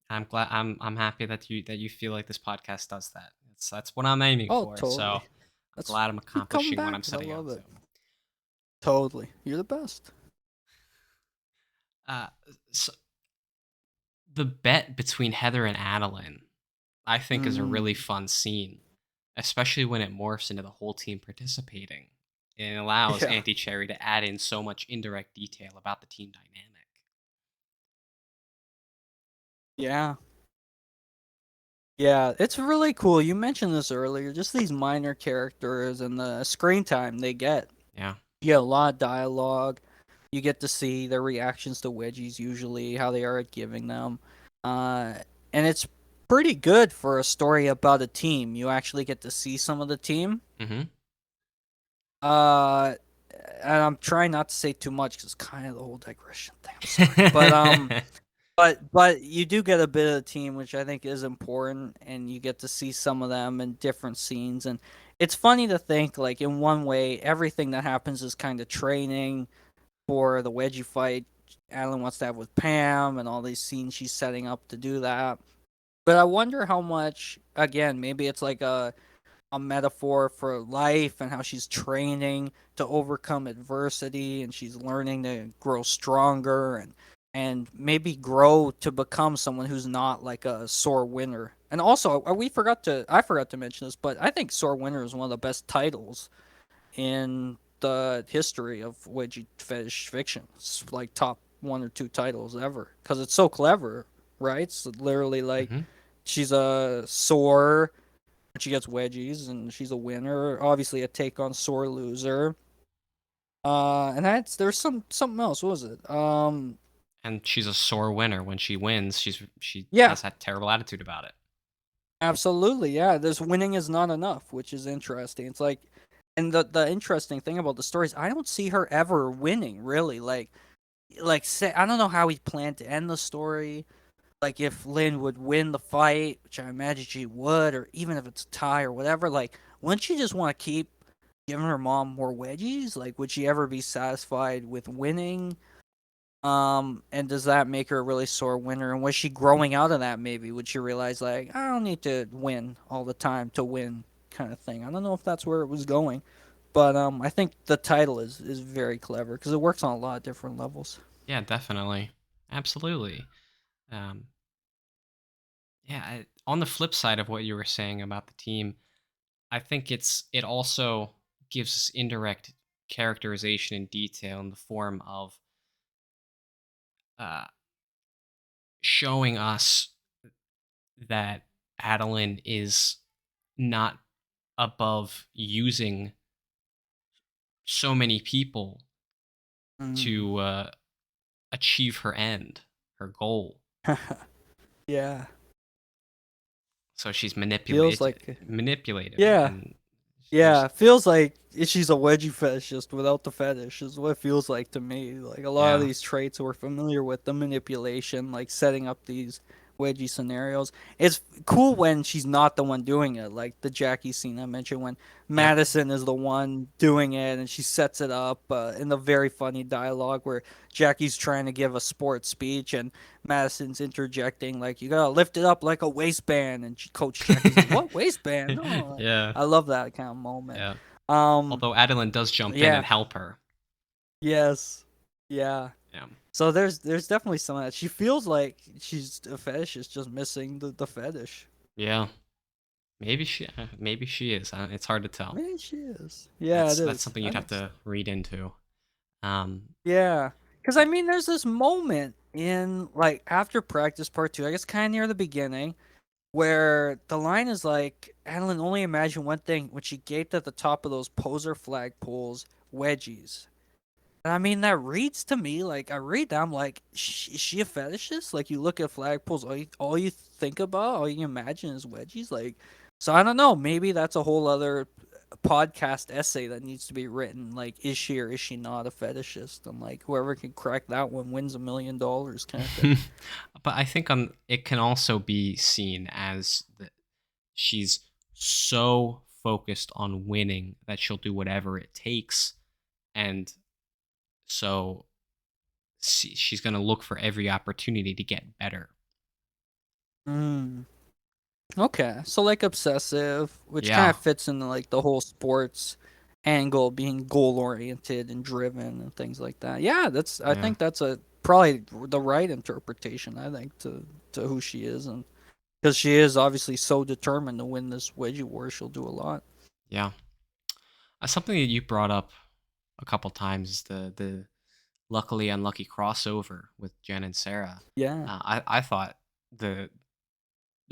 A: I'm glad. I'm happy that you feel like this podcast does that. That's what I'm aiming
B: Oh,
A: for. So
B: totally.
A: I'm
B: That's
A: glad I'm
B: keep coming
A: accomplishing what
B: back
A: I'm
B: because I
A: setting out
B: love
A: to.
B: it. Totally, you're the best.
A: Uh, so the bet between Heather and Adeline, I think, is a really
B: Mm,
A: fun scene, especially when it morphs into the whole team participating. It allows
B: yeah,
A: Auntie Cherry to add in so much indirect detail about the team dynamic.
B: yeah. Yeah, it's really cool. You mentioned this earlier, just these minor characters and the screen time they get.
A: Yeah.
B: You get a lot of dialogue. You get to see their reactions to wedgies, usually how they are at giving them. Uh, and it's pretty good for a story about a team. You actually get to see some of the team.
A: Mm-hmm.
B: Uh, and I'm trying not to say too much because it's kind of the whole digression thing. I'm sorry, but you do get a bit of the team, which I think is important, and you get to see some of them in different scenes. And it's funny to think, like, in one way, everything that happens is kind of training for the wedgie fight Alan wants to have with Pam, and all these scenes she's setting up to do that. But I wonder how much, again, maybe it's like a metaphor for life and how she's training to overcome adversity, and she's learning to grow stronger and maybe grow to become someone who's not like a sore winner. And also, I forgot to mention this, but I think sore winner is one of the best titles in the history of wedgie fetish fiction. It's like top one or two titles ever because it's so clever, right? It's literally like
A: Mm-hmm.
B: she's a sore, she gets wedgies and she's a winner. Obviously, a take on sore loser. And that's there's something else. What was it?
A: And she's a sore winner. When she wins, she
B: Yeah,
A: has that terrible attitude about it.
B: absolutely. Yeah, this winning is not enough, which is interesting. It's like, and the interesting thing about the story is I don't see her ever winning. Really, like say I don't know how he planned to end the story. Like if Lynn would win the fight, which I imagine she would, or even if it's a tie or whatever, like wouldn't she just want to keep giving her mom more wedgies? Like would she ever be satisfied with winning? And does that make her a really sore winner? And was she growing out of that maybe? Would she realize like I don't need to win all the time to win kind of thing? I don't know if that's where it was going. But I think the title is very clever because it works on a lot of different levels.
A: Yeah, definitely. Absolutely. Um, Yeah, on the flip side of what you were saying about the team, I think it also gives us indirect characterization and detail in the form of uh, showing us that Adeline is not above using so many people
B: Mm.
A: to achieve her end, her goal.
B: Yeah,
A: So she's
B: feels like
A: manipulative,
B: yeah.
A: and there's
B: Yeah, feels like she's a wedgie fetishist without the fetish is what it feels like to me. Like a lot of
A: yeah,
B: these traits we're familiar with, the manipulation, like setting up these wedgie scenarios. It's cool when she's not the one doing it, like the Jackie scene I mentioned when
A: yep,
B: Madison is the one doing it and she sets it up in the very funny dialogue where Jackie's trying to give a sports speech and Madison's interjecting like you gotta lift it up like a waistband and Coach Jackie's like what waistband? No,
A: yeah,
B: I love that kind of moment.
A: yeah.
B: Um,
A: Although Adeline does jump in
B: yeah,
A: and help her.
B: yes, yeah.
A: Yeah,
B: So there's definitely some of that. She feels like she's a fetish. It's just missing the fetish.
A: yeah. Maybe she is. It's hard to tell.
B: Maybe she is. Yeah, it
A: That's
B: is.
A: something
B: I
A: you'd have
B: think so.
A: to read into. Um,
B: Yeah, because I
A: I,
B: mean, there's this moment in like after practice part two. I guess kind of near the beginning where the line is like, Adeline, only imagine one thing when she gaped at the top of those poser flagpoles wedgies. I mean, that reads to me like I read that I'm like, is she a fetishist? Like you look at flagpoles, all you think about, all you imagine is wedgies. Like, so I don't know. Maybe that's a whole other podcast essay that needs to be written. Like, is she or is she not a fetishist? And like, whoever can crack that one wins $1 million kind of thing.
A: but I think it can also be seen as that she's so focused on winning that she'll do whatever it takes, and so she's going to look for every opportunity to get better.
B: Mm. Okay, so like obsessive, which kind
A: Yeah,
B: of fits into like the whole sports angle, being goal oriented and driven and things like that. Yeah, that's I
A: yeah,
B: think that's a probably the right interpretation. I think to who she is, and because she is obviously so determined to win this wedgie war, she'll do a lot.
A: yeah. Something that you brought up a couple times is the luckily unlucky crossover with Jen and Sarah.
B: Yeah,
A: I thought the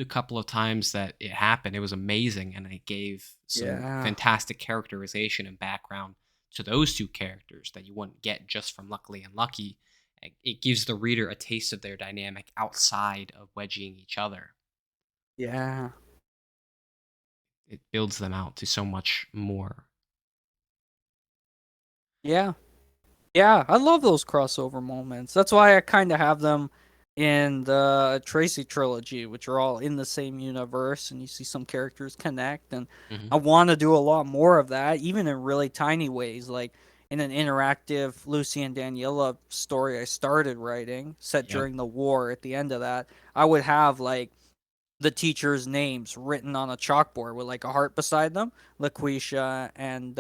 A: couple of times that it happened, it was amazing, and it gave some
B: yeah,
A: fantastic characterization and background to those two characters that you wouldn't get just from Luckily and Lucky. It gives the reader a taste of their dynamic outside of wedging each other.
B: yeah,
A: It builds them out to so much more.
B: yeah. Yeah, I love those crossover moments. That's why I kind of have them in the Tracy trilogy, which are all in the same universe, and you see some characters connect. And
A: Hmm.
B: I want to do a lot more of that, even in really tiny ways, like in an interactive Lucy and Daniela story I started writing, set
A: Yep.
B: during the war. At the end of that, I would have like the teachers' names written on a chalkboard with like a heart beside them. LaQuisha and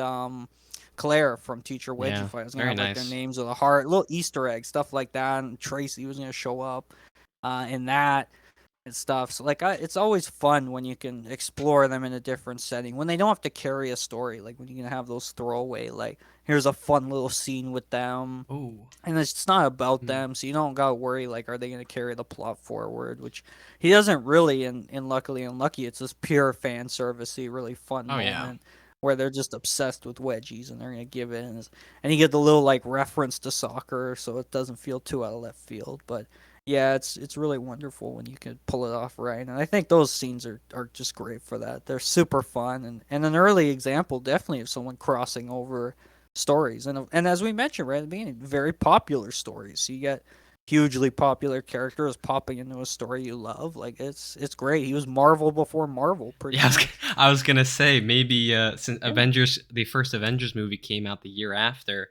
B: Claire from Teacher Wedgie
A: Yeah.
B: Fight. I was gonna
A: Very
B: have like their
A: nice.
B: names with a heart, little Easter egg stuff like that. And Tracy was gonna show up in that and stuff. So like, it's always fun when you can explore them in a different setting when they don't have to carry a story. Like when you can have those throwaway, like here's a fun little scene with them
A: Oh.
B: and it's not about
A: Hmm.
B: them, so you don't gotta worry like are they gonna carry the plot forward, which he doesn't really in Luckily Unlucky. It's this pure fan servicey, really fun
A: Oh yeah.
B: moment where they're just obsessed with wedgies and they're gonna give it and you get the little like reference to soccer, so it doesn't feel too out of left field. But yeah, it's really wonderful when you can pull it off right. And I think those scenes are just great for that. They're super fun and an early example definitely of someone crossing over stories and as we mentioned right at the beginning, very popular stories. So you get hugely popular characters popping into a story you love. Like it's great. He was Marvel before Marvel, pretty
A: Yeah,
B: much.
A: I was gonna say maybe since
B: Yeah.
A: the first Avengers movie came out the year after,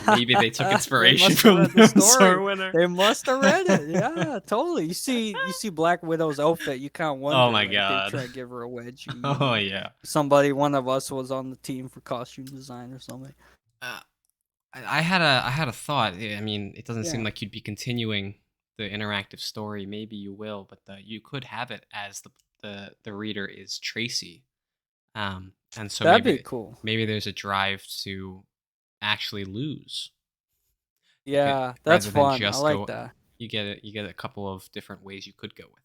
A: maybe they took
B: They
A: inspiration
B: must have
A: from
B: read the
A: the
B: story.
A: Sword Winner.
B: They must have read it. Yeah, totally. You see Black Widow's outfit. You kind of
A: Oh
B: wonder
A: my
B: like they
A: god.
B: try to give her a wedgie. You
A: Oh
B: know,
A: yeah.
B: somebody one of us was on the team for costume design or something.
A: Uh, I had a thought. I mean, it doesn't seem
B: Yeah.
A: like you'd be continuing the interactive story, maybe you will, but you could have it as the reader is Tracy, and so
B: That'd be cool.
A: maybe there's a drive to actually lose. You could
B: Yeah, that's
A: rather than
B: fun. I
A: just
B: like
A: go.
B: that.
A: You get a couple of different ways you could go with it.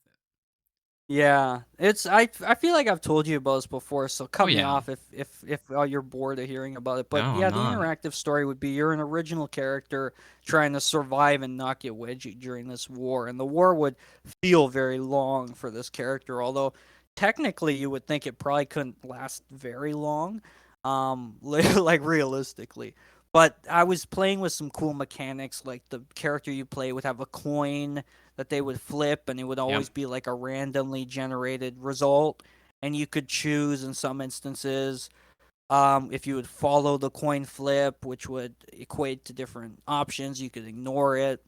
B: Yeah, it's I feel like I've told you about this before, so
A: Oh
B: cut me
A: yeah,
B: off if you're bored of hearing about it. But
A: no, I'm
B: yeah, the
A: not.
B: interactive story would be you're an original character trying to survive and not get wedgie during this war, and the war would feel very long for this character. Although technically, you would think it probably couldn't last very long, like realistically. But I was playing with some cool mechanics, like the character you play would have a coin that they would flip, and it would
A: Yep.
B: always be like a randomly generated result. And you could choose in some instances if you would follow the coin flip, which would equate to different options. You could ignore it,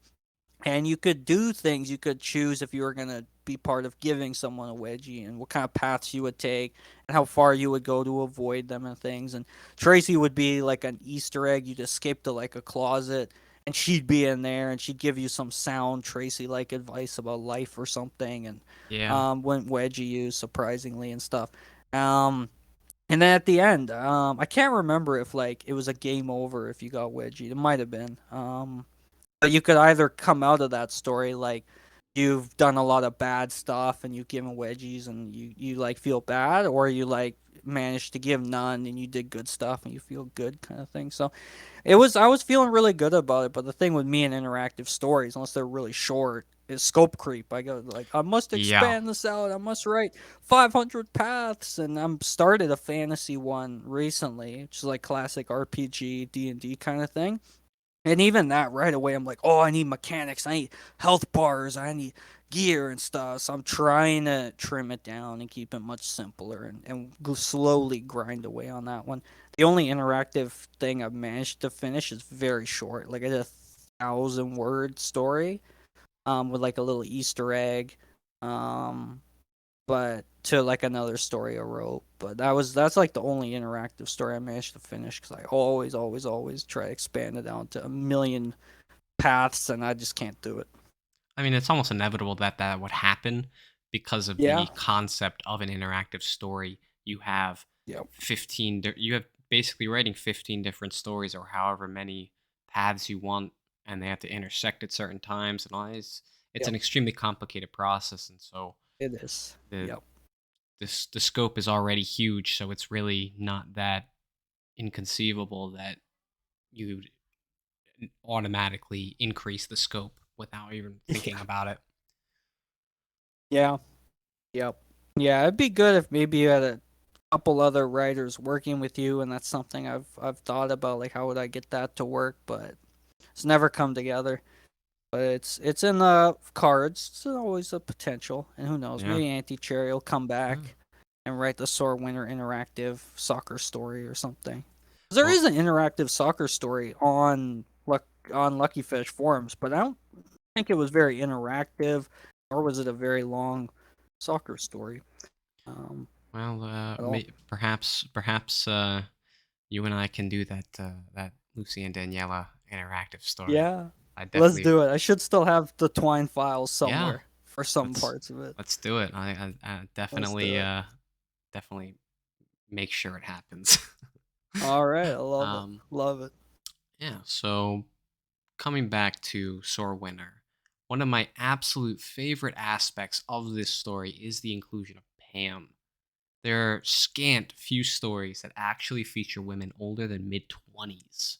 B: and you could do things. You could choose if you were going to be part of giving someone a wedgie and what kind of paths you would take and how far you would go to avoid them and things. And Tracy would be like an Easter egg. You'd escape to like a closet and she'd be in there and she'd give you some sound Tracy like advice about life or something, and
A: Yeah.
B: wouldn't wedgie you surprisingly and stuff. Um, and then at the end, I can't remember if like it was a game over if you got wedgie. It might have been. But you could either come out of that story like you've done a lot of bad stuff and you've given wedgies and you like feel bad, or you like managed to give none and you did good stuff and you feel good kind of thing. So I was feeling really good about it, but the thing with me and interactive stories, unless they're really short, is scope creep. I go like I must
A: Yeah.
B: expand this out. I must write 500 paths, and I'm started a fantasy one recently, which is like classic RPG D&D kind of thing. And even that right away, I'm like, oh, I need mechanics. I need health bars. I need gear and stuff. So I'm trying to trim it down and keep it much simpler and slowly grind away on that one. The only interactive thing I've managed to finish is very short. Like I did a 1,000 word story with like a little Easter egg. Um, but to like another story I wrote. But that's like the only interactive story I managed to finish because I always try to expand it out to a million paths, and I just can't do it.
A: I mean, it's almost inevitable that that would happen because of
B: Yeah.
A: the concept of an interactive story. You have
B: Yep.
A: 15 you have basically writing 15 different stories or however many paths you want, and they have to intersect at certain times and all. It's an
B: Yep.
A: extremely complicated process, and so
B: It is.
A: the
B: Yep.
A: the scope is already huge, so it's really not that inconceivable that you automatically increase the scope without even thinking
B: Yeah.
A: about it.
B: Yeah. Yep. Yeah. It'd be good if maybe you had a couple other writers working with you, and that's something I've thought about. Like, how would I get that to work? But it's never come together. But it's in the cards. It's always a potential, and who knows?
A: Yeah.
B: Maybe Auntie Cherry will come
A: Yeah.
B: back and write the Sore Winter interactive soccer story or something. There
A: Well,
B: is an interactive soccer story on Lucky Fish forums, but I don't think it was very interactive, or was it a very long soccer story um, at all.
A: perhaps you and I can do that Lucy and Daniela interactive story.
B: Yeah,
A: I
B: let's
A: definitely
B: do it. I should still have the Twine files
A: yeah.
B: somewhere for some
A: Let's
B: parts of it.
A: let's do it. I
B: Let's
A: definitely
B: do it.
A: definitely make sure it happens.
B: All right, I love it.
A: um
B: Love it.
A: yeah, so coming back to Sore Winter, one of my absolute favorite aspects of this story is the inclusion of Pam. There are scant few stories that actually feature women older than mid 20s.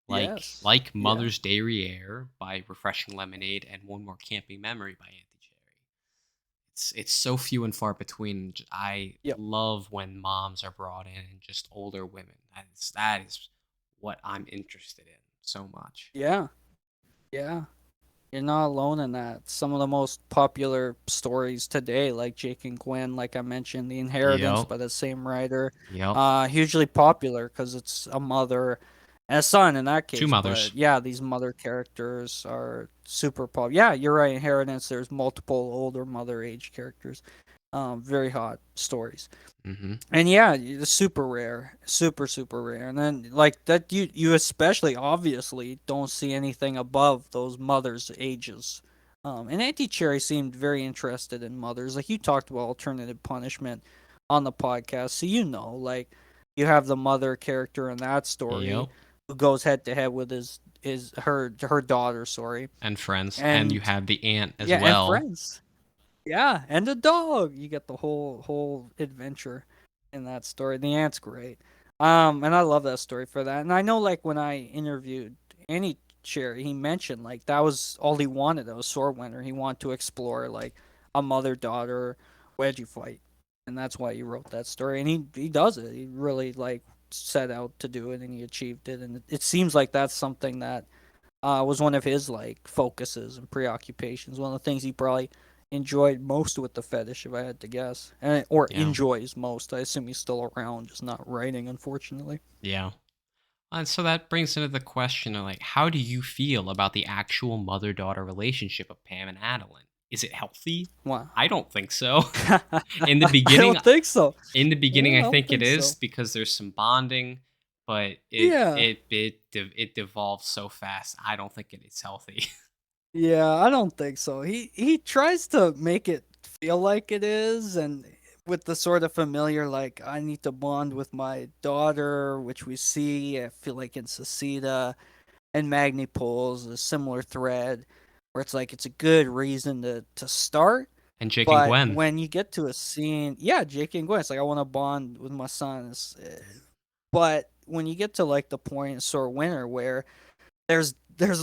B: Yes.
A: Like
B: Yeah.
A: Mother's Derriere by Refreshing Lemonade and One More Camping Memory by Auntie Cherry. It's so few and far between. I
B: Yep.
A: love when moms are brought in and just older women. That is what I'm interested in so much.
B: Yeah. Yeah. You're not alone in that. Some of the most popular stories today, like Jake and Gwen, like I mentioned, The Inheritance
A: Yep.
B: by the same writer,
A: Yep.
B: hugely popular because it's a mother and a son in that
A: Two
B: case.
A: mothers.
B: But yeah, these mother characters are super popular. Yeah, you're right. Inheritance, there's multiple older mother age characters. Very hot stories.
A: Mm-hmm.
B: And yeah, it's super rare, super rare. And then like that, you especially obviously don't see anything above those mothers' ages. And Auntie Cherry seemed very interested in mothers. Like you talked about alternative punishment on the podcast, so like you have the mother character in that story
A: Yep.
B: who goes head to head with her daughter, sorry,
A: And friends, and you
B: and
A: have the aunt as
B: yeah, and
A: well.
B: friends. Yeah, and the dog. You get the whole adventure in that story. The ant's great. And I love that story for that. And I know like when I interviewed Annie Cherry, he mentioned like that was all he wanted. That was Swordwinter. He wanted to explore like a mother daughter wedgie fight, and that's why he wrote that story. And he does it. He really like set out to do it, and he achieved it. And it seems like that's something that was one of his like focuses and preoccupations. One of the things he probably enjoyed most with the fetish, if I had to guess, or
A: Yeah.
B: enjoys most. I assume he's still around, just not writing, unfortunately.
A: Yeah. And so that brings into the question of like, how do you feel about the actual mother daughter relationship of Pam and Adeline? Is it healthy? I
B: Wow.
A: don't think so. in the
B: I
A: beginning,
B: don't think so.
A: in the
B: Yeah,
A: beginning,
B: I
A: I
B: don't
A: think it
B: think
A: is
B: so.
A: because there's some bonding, but
B: Yeah.
A: it devolves so fast. I don't think it is healthy.
B: Yeah, I don't think so. He tries to make it feel like it is, and with the sort of familiar like I need to bond with my daughter, which we see. I feel like in Seceda and Magni pulls a similar thread, where it's like it's a good reason to start,
A: And Jake and
B: but
A: Gwen.
B: when you get to a scene, yeah, Jake and Gwen, it's like I want to bond with my sons, but when you get to like the point in Sore Winter where there's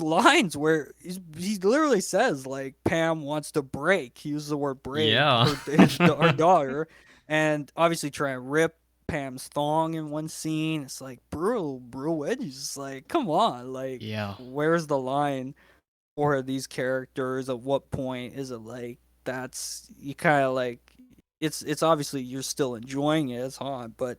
B: lines where he literally says like Pam wants to break. He uses the word break
A: Yeah.
B: her daughter, and obviously try and rip Pam's thong in one scene. It's like brutal wedges. It's like come on, like
A: yeah.
B: where's the line for these characters? At what point is it like that's you kind of like it's obviously you're still enjoying it. It's hot, but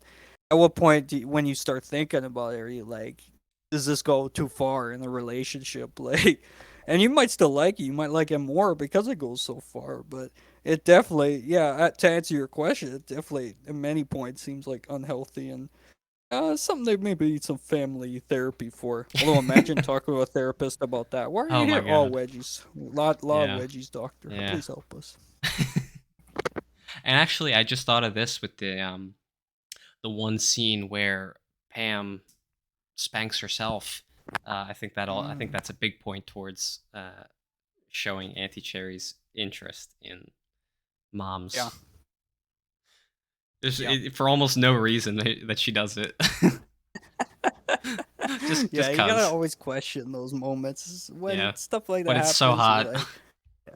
B: at what point when you start thinking about it, are you like, does this go too far in the relationship? Like, and you might still like it. You might like it more because it goes so far. But it definitely, yeah. To answer your question, it definitely at many points seems like unhealthy and something they maybe need some family therapy for. Although imagine talking to a therapist about that. Why are you
A: oh my
B: here? Oh,
A: god.
B: wedgies. Lot of
A: Yeah.
B: wedgies, doctor.
A: Yeah.
B: Please help us.
A: and actually, I just thought of this with the one scene where Pam spanks herself. I think
B: Mm,
A: that's a big point towards showing Auntie Cherry's interest in
B: yeah,
A: moms.
B: yeah.
A: For almost no reason that she does it.
B: Yeah,
A: just
B: you gotta
A: cause.
B: always question those moments when
A: Yeah.
B: stuff like
A: But
B: that
A: it's so
B: happens. You're
A: hot.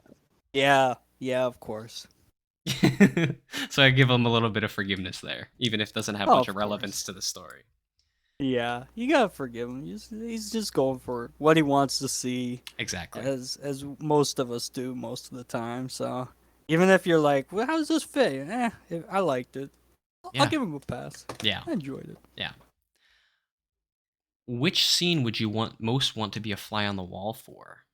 B: like, yeah, yeah, of course.
A: so I give him a little bit of forgiveness there, even if it doesn't have
B: Oh,
A: much of
B: of
A: relevance
B: course.
A: to the story.
B: Yeah, you gotta forgive him. He's just going for what he wants to see,
A: Exactly.
B: as most of us do most of the time. So even if you're like, well, how does this fit? I liked it. I'll
A: Yeah.
B: give him a pass.
A: Yeah.
B: I enjoyed it.
A: Yeah. Which scene would you want to be a fly on the wall for?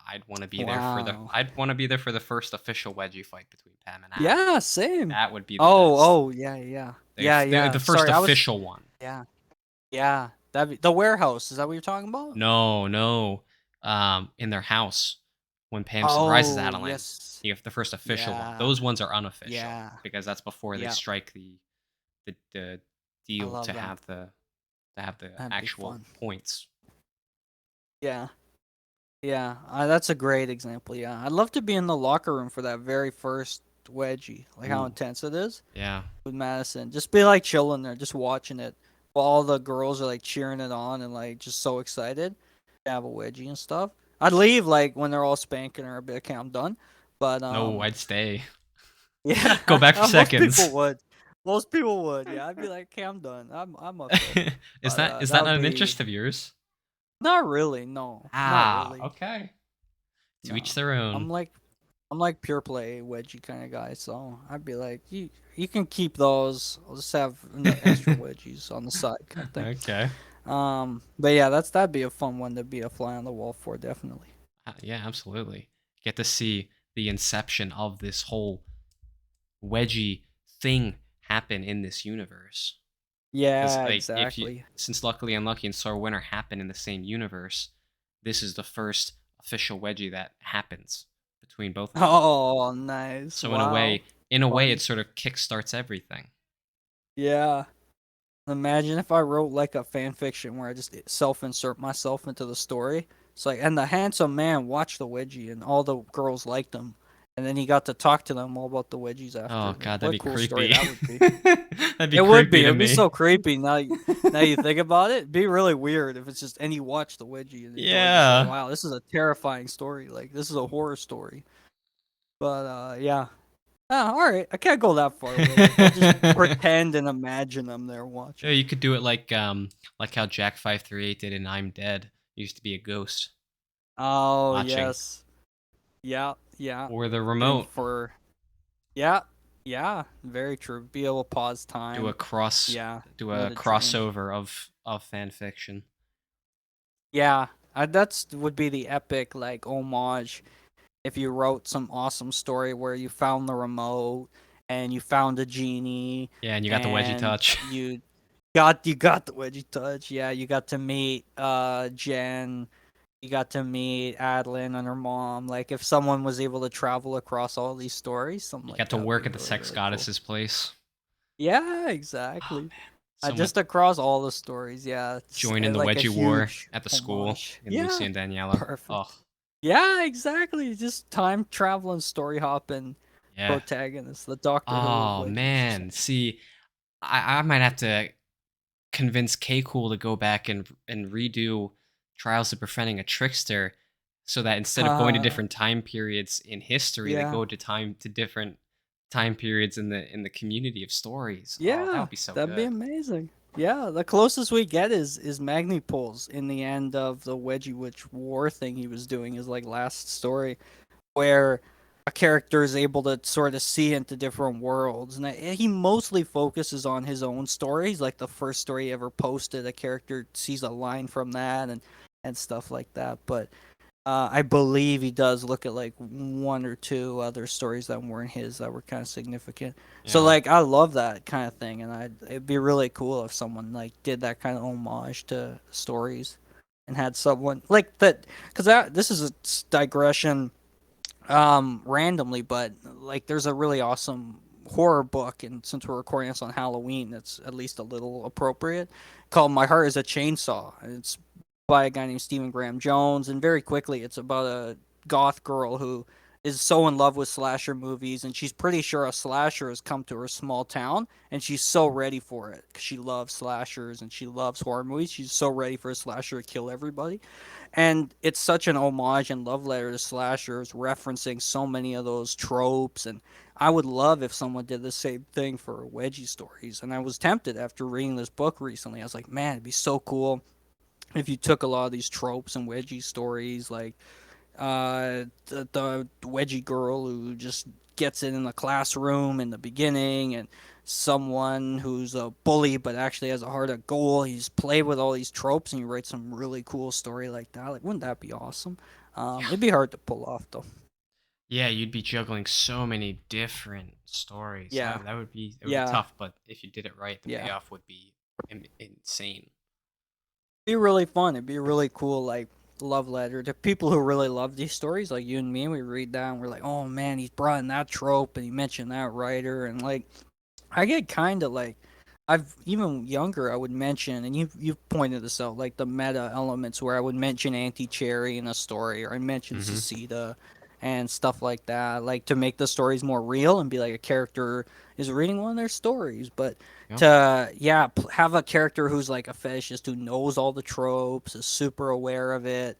A: I'd want to be there for the.
B: Wow.
A: I'd want to be there for the first official wedgie fight between Pam and Adam.
B: Yeah, same.
A: That would be the
B: Oh,
A: best.
B: yeah, yeah,
A: The,
B: yeah,
A: the,
B: yeah.
A: the first
B: Sorry, I was.
A: official one.
B: Yeah, yeah. That be the warehouse. Is that what you're talking about?
A: No, no. In their house when Pam surprises
B: Oh,
A: Adeline.
B: yes.
A: You have the first official one.
B: Yeah,
A: Those ones are unofficial
B: yeah,
A: because that's before they
B: yeah.
A: strike the
B: I
A: deal
B: love them.
A: to have the
B: That'd be
A: actual
B: fun.
A: points.
B: Yeah, yeah. That's a great example. Yeah, I'd love to be in the locker room for that very first wedgie. Like how
A: Ooh,
B: intense it is
A: yeah.
B: with Madison. Just be like chilling there, just watching it while all the girls are like cheering it on and like just so excited to have a wedgie and stuff. I'd leave like when they're all spanking her a bit. Okay, I'm done. But
A: No, I'd stay.
B: yeah,
A: Go back for
B: most people
A: seconds.
B: would. Most people would. Yeah, I'd be like, okay, I'm done. I'm okay.
A: is
B: But
A: that
B: that would
A: not an
B: be
A: interest of yours?
B: not really. No, not
A: Ah,
B: really.
A: okay. To each
B: No,
A: their
B: I'm
A: own.
B: like I'm like pure play wedgie kind of guy. So I'd be like, you can keep those. I'll just have extra wedgies on the side kind of thing.
A: okay.
B: But yeah, that'd be a fun one to be a fly on the wall for, definitely.
A: Yeah, absolutely. Get to see the inception of this whole wedgie thing happen in this universe. Because
B: Yeah,
A: like if you
B: exactly.
A: since Luckily Unlucky and Star Winner happen in the same universe, this is the first official wedgie that happens. between both of them.
B: Oh, nice.
A: So
B: Wow.
A: in a way, it
B: Fun.
A: sort of kickstarts everything.
B: Yeah. Imagine if I wrote like a fan fiction where I just self-insert myself into the story. It's like, and the handsome man watched the wedgie, and all the girls liked him, and then he got to talk to them all about the wedgies after.
A: Oh
B: Like,
A: god,
B: what
A: that'd
B: a
A: be
B: cool story
A: creepy.
B: that would be.
A: That'd be
B: It would
A: creepy
B: be.
A: to
B: It'd be
A: me.
B: so creepy. Now you think about it, it'd be really weird if it's just and he watched the wedgie and enjoyed. It's like,
A: Yeah.
B: wow, this is a terrifying story. Like this is a horror story. But yeah. Ah, all right. I can't go that far with it. I'll just pretend and imagine I'm there
A: Yeah,
B: watching.
A: you could do it like how Jack 538 did in I'm Dead. He used to be a ghost
B: Oh
A: watching.
B: yes. Yeah, yeah.
A: Or the
B: And
A: remote.
B: for yeah, yeah, very true. Be able to pause
A: Do a
B: time.
A: cross
B: Yeah,
A: do
B: let
A: a
B: it change.
A: crossover of fan fiction.
B: Yeah, that's would be the epic like homage if you wrote some awesome story where you found the remote and you found a genie
A: Yeah, and you got the wedgie
B: and
A: touch.
B: you got the wedgie touch. Yeah, you got to meet Jen. You got to meet Adeline and her mom. Like if someone was able to travel across all these stories, something
A: You
B: like
A: got to
B: that would be
A: work at the
B: really
A: sex
B: really cool.
A: goddess's place.
B: Yeah,
A: Oh
B: exactly.
A: man. So much
B: Just across all the stories, yeah, it's
A: joining the
B: like a
A: wedgie war
B: huge
A: at the school
B: homage.
A: in Lucy
B: Yeah,
A: and Daniela. Oh,
B: perfect. Yeah, exactly. Just time traveling, story hopping
A: yeah.
B: protagonist, the Doctor Who of
A: Oh
B: wedgies,
A: man.
B: essentially.
A: See, I might have to convince K Cool to go back and redo Trials of Befriending a Trickster so that instead of going to
B: Uh,
A: different time periods in history, they
B: yeah,
A: go to different time periods in the community of stories. Oh, that
B: yeah,
A: would be so
B: that'd be
A: good.
B: amazing. Yeah, the closest we get is Magnipoles in the end of the Wedgie Witch War thing he was doing, his like last story, where a character is able to sort of see into different worlds, and he mostly focuses on his own stories. Like the first story he ever posted, a character sees a line from that and stuff like that. But I believe he does look at like one or two other stories that weren't his that were kind of significant. So
A: Yeah.
B: like I love that kind of thing, and it'd be really cool if someone like did that kind of homage to stories and had someone like that because this is a digression randomly, but like there's a really awesome horror book, and since we're recording this on Halloween, it's at least a little appropriate, called My Heart is a Chainsaw. And it's by a guy named Stephen Graham Jones, and very quickly it's about a goth girl who is so in love with slasher movies, and she's pretty sure a slasher has come to her small town, and she's so ready for it because she loves slashers and she loves horror movies. She's so ready for a slasher to kill everybody, and it's such an homage and love letter to slashers, referencing so many of those tropes. And I would love if someone did the same thing for wedgie stories. And I was tempted after reading this book recently. I was like, man, it'd be so cool if you took a lot of these tropes and wedgie stories, like the wedgie girl who just gets it in the classroom in the beginning, and someone who's a bully but actually has a heart of gold. He's played with all these tropes and you write some really cool story like that. Like, wouldn't that be awesome?
A: Yeah.
B: It'd be hard to pull off though.
A: Yeah, you'd be juggling so many different stories.
B: Yeah,
A: That would be
B: yeah,
A: tough, but if you did it right, the
B: yeah.
A: payoff would be insane.
B: Be really fun. It'd be a really cool like love letter to people who really love these stories, like you and me. We read that and we're like, oh man, he's brought in that trope and he mentioned that writer, and like I get kind of like I've even younger I would mention, and you've pointed this out, like the meta elements where I would mention Auntie Cherry in a story, or I mention
A: Mhm.
B: Cecita and stuff like that, like to make the stories more real and be like a character is reading one of their stories. But
A: Yep.
B: to yeah, have a character who's like a fetishist who knows all the tropes, is super aware of it,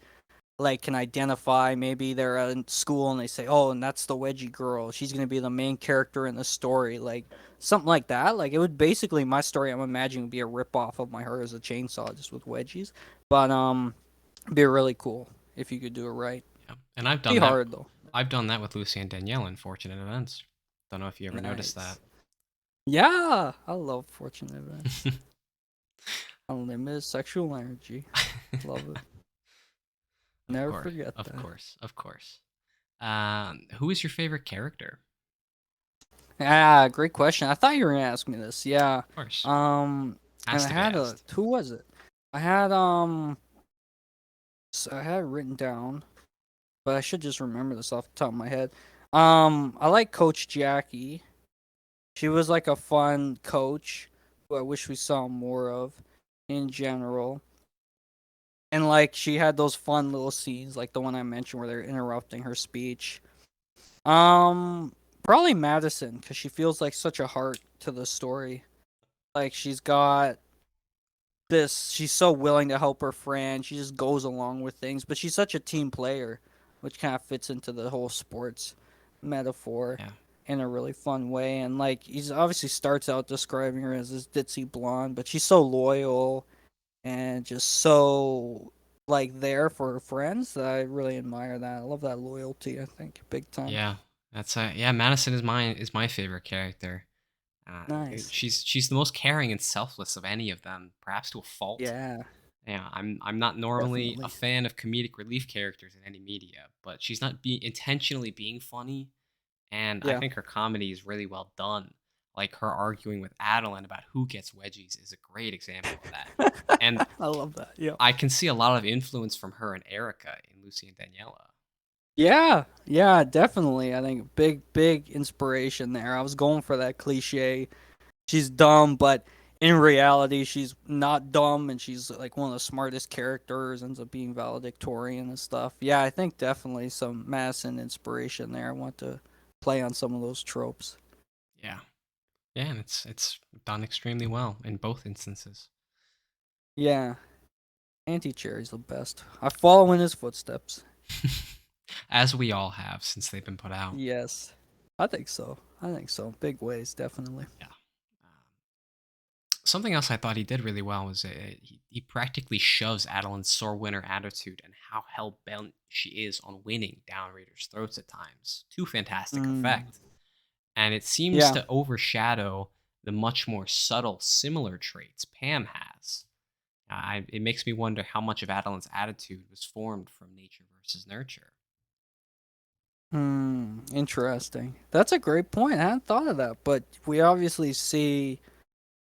B: like can identify, maybe they're in school and they say, oh, and that's the wedgie girl, she's going to be the main character in the story, like something like that. Like it would basically, my story I'm imagining would be a rip off of My Heart as a Chainsaw, just with wedgies. But it'd be really cool if you could do it right.
A: Yeah. And
B: Be hard though.
A: I've done that with Lucy and Danielle in Fortunate Events. Don't know if you ever noticed that.
B: Nice. Yeah, I love Fortunate Events. Unlimited sexual energy. Love it.
A: Of
B: Never
A: course.
B: forget
A: Of
B: that.
A: course. Of course. Who is your favorite character?
B: Ah, great question. I thought you were gonna ask me this. Yeah.
A: Of course.
B: And
A: Has
B: I
A: to be
B: had
A: asked.
B: who was it? I had I had it written down, but I should just remember this off the top of my head. I like Coach Jackie. She was like a fun coach who I wish we saw more of in general. And like she had those fun little scenes, like the one I mentioned where they're interrupting her speech. Probably Madison because she feels like such a heart to the story. Like she's got this. She's so willing to help her friend. She just goes along with things, but she's such a team player, which kind of fits into the whole sports metaphor
A: Yeah.
B: in a really fun way. And like he's obviously starts out describing her as this ditzy blonde, but she's so loyal and just so like there for her friends that I really admire that. I love that loyalty. I think big time.
A: Yeah. That's yeah, Madison is my favorite character.
B: Nice.
A: She's the most caring and selfless of any of them, perhaps to a fault.
B: Yeah,
A: Yeah, I'm not normally a
B: definitely.
A: fan of comedic relief characters in any media, but she's not intentionally being funny, and I
B: Yeah,
A: think her comedy is really well done. Like her arguing with Adeline about who gets wedgies is a great example of that. And
B: I love that. Yeah.
A: I can see a lot of influence from her and Erica in Lucy and Daniela.
B: Yeah, yeah, definitely. I think big inspiration there. I was going for that cliche. She's dumb, but in reality, she's not dumb, and she's like one of the smartest characters. Ends up being valedictorian and stuff. Yeah, I think definitely some Madison inspiration there. I want to play on some of those tropes.
A: Yeah. Yeah, and it's done extremely well in both instances.
B: Yeah, Auntie Cherry's the best. I follow in his footsteps.
A: As we all have since they've been put out.
B: Yes, I think so. I think so. Big ways, definitely.
A: Yeah. Something else I thought he did really well was he practically shoves Adeline's sore winner attitude and how hell bent she is on winning down readers' throats at times to fantastic
B: Mm,
A: effect. And it seems
B: yeah.
A: to overshadow the much more subtle, similar traits Pam has. It makes me wonder how much of Adeline's attitude was formed from nature versus nurture.
B: Interesting. That's a great point. I hadn't thought of that, but we obviously see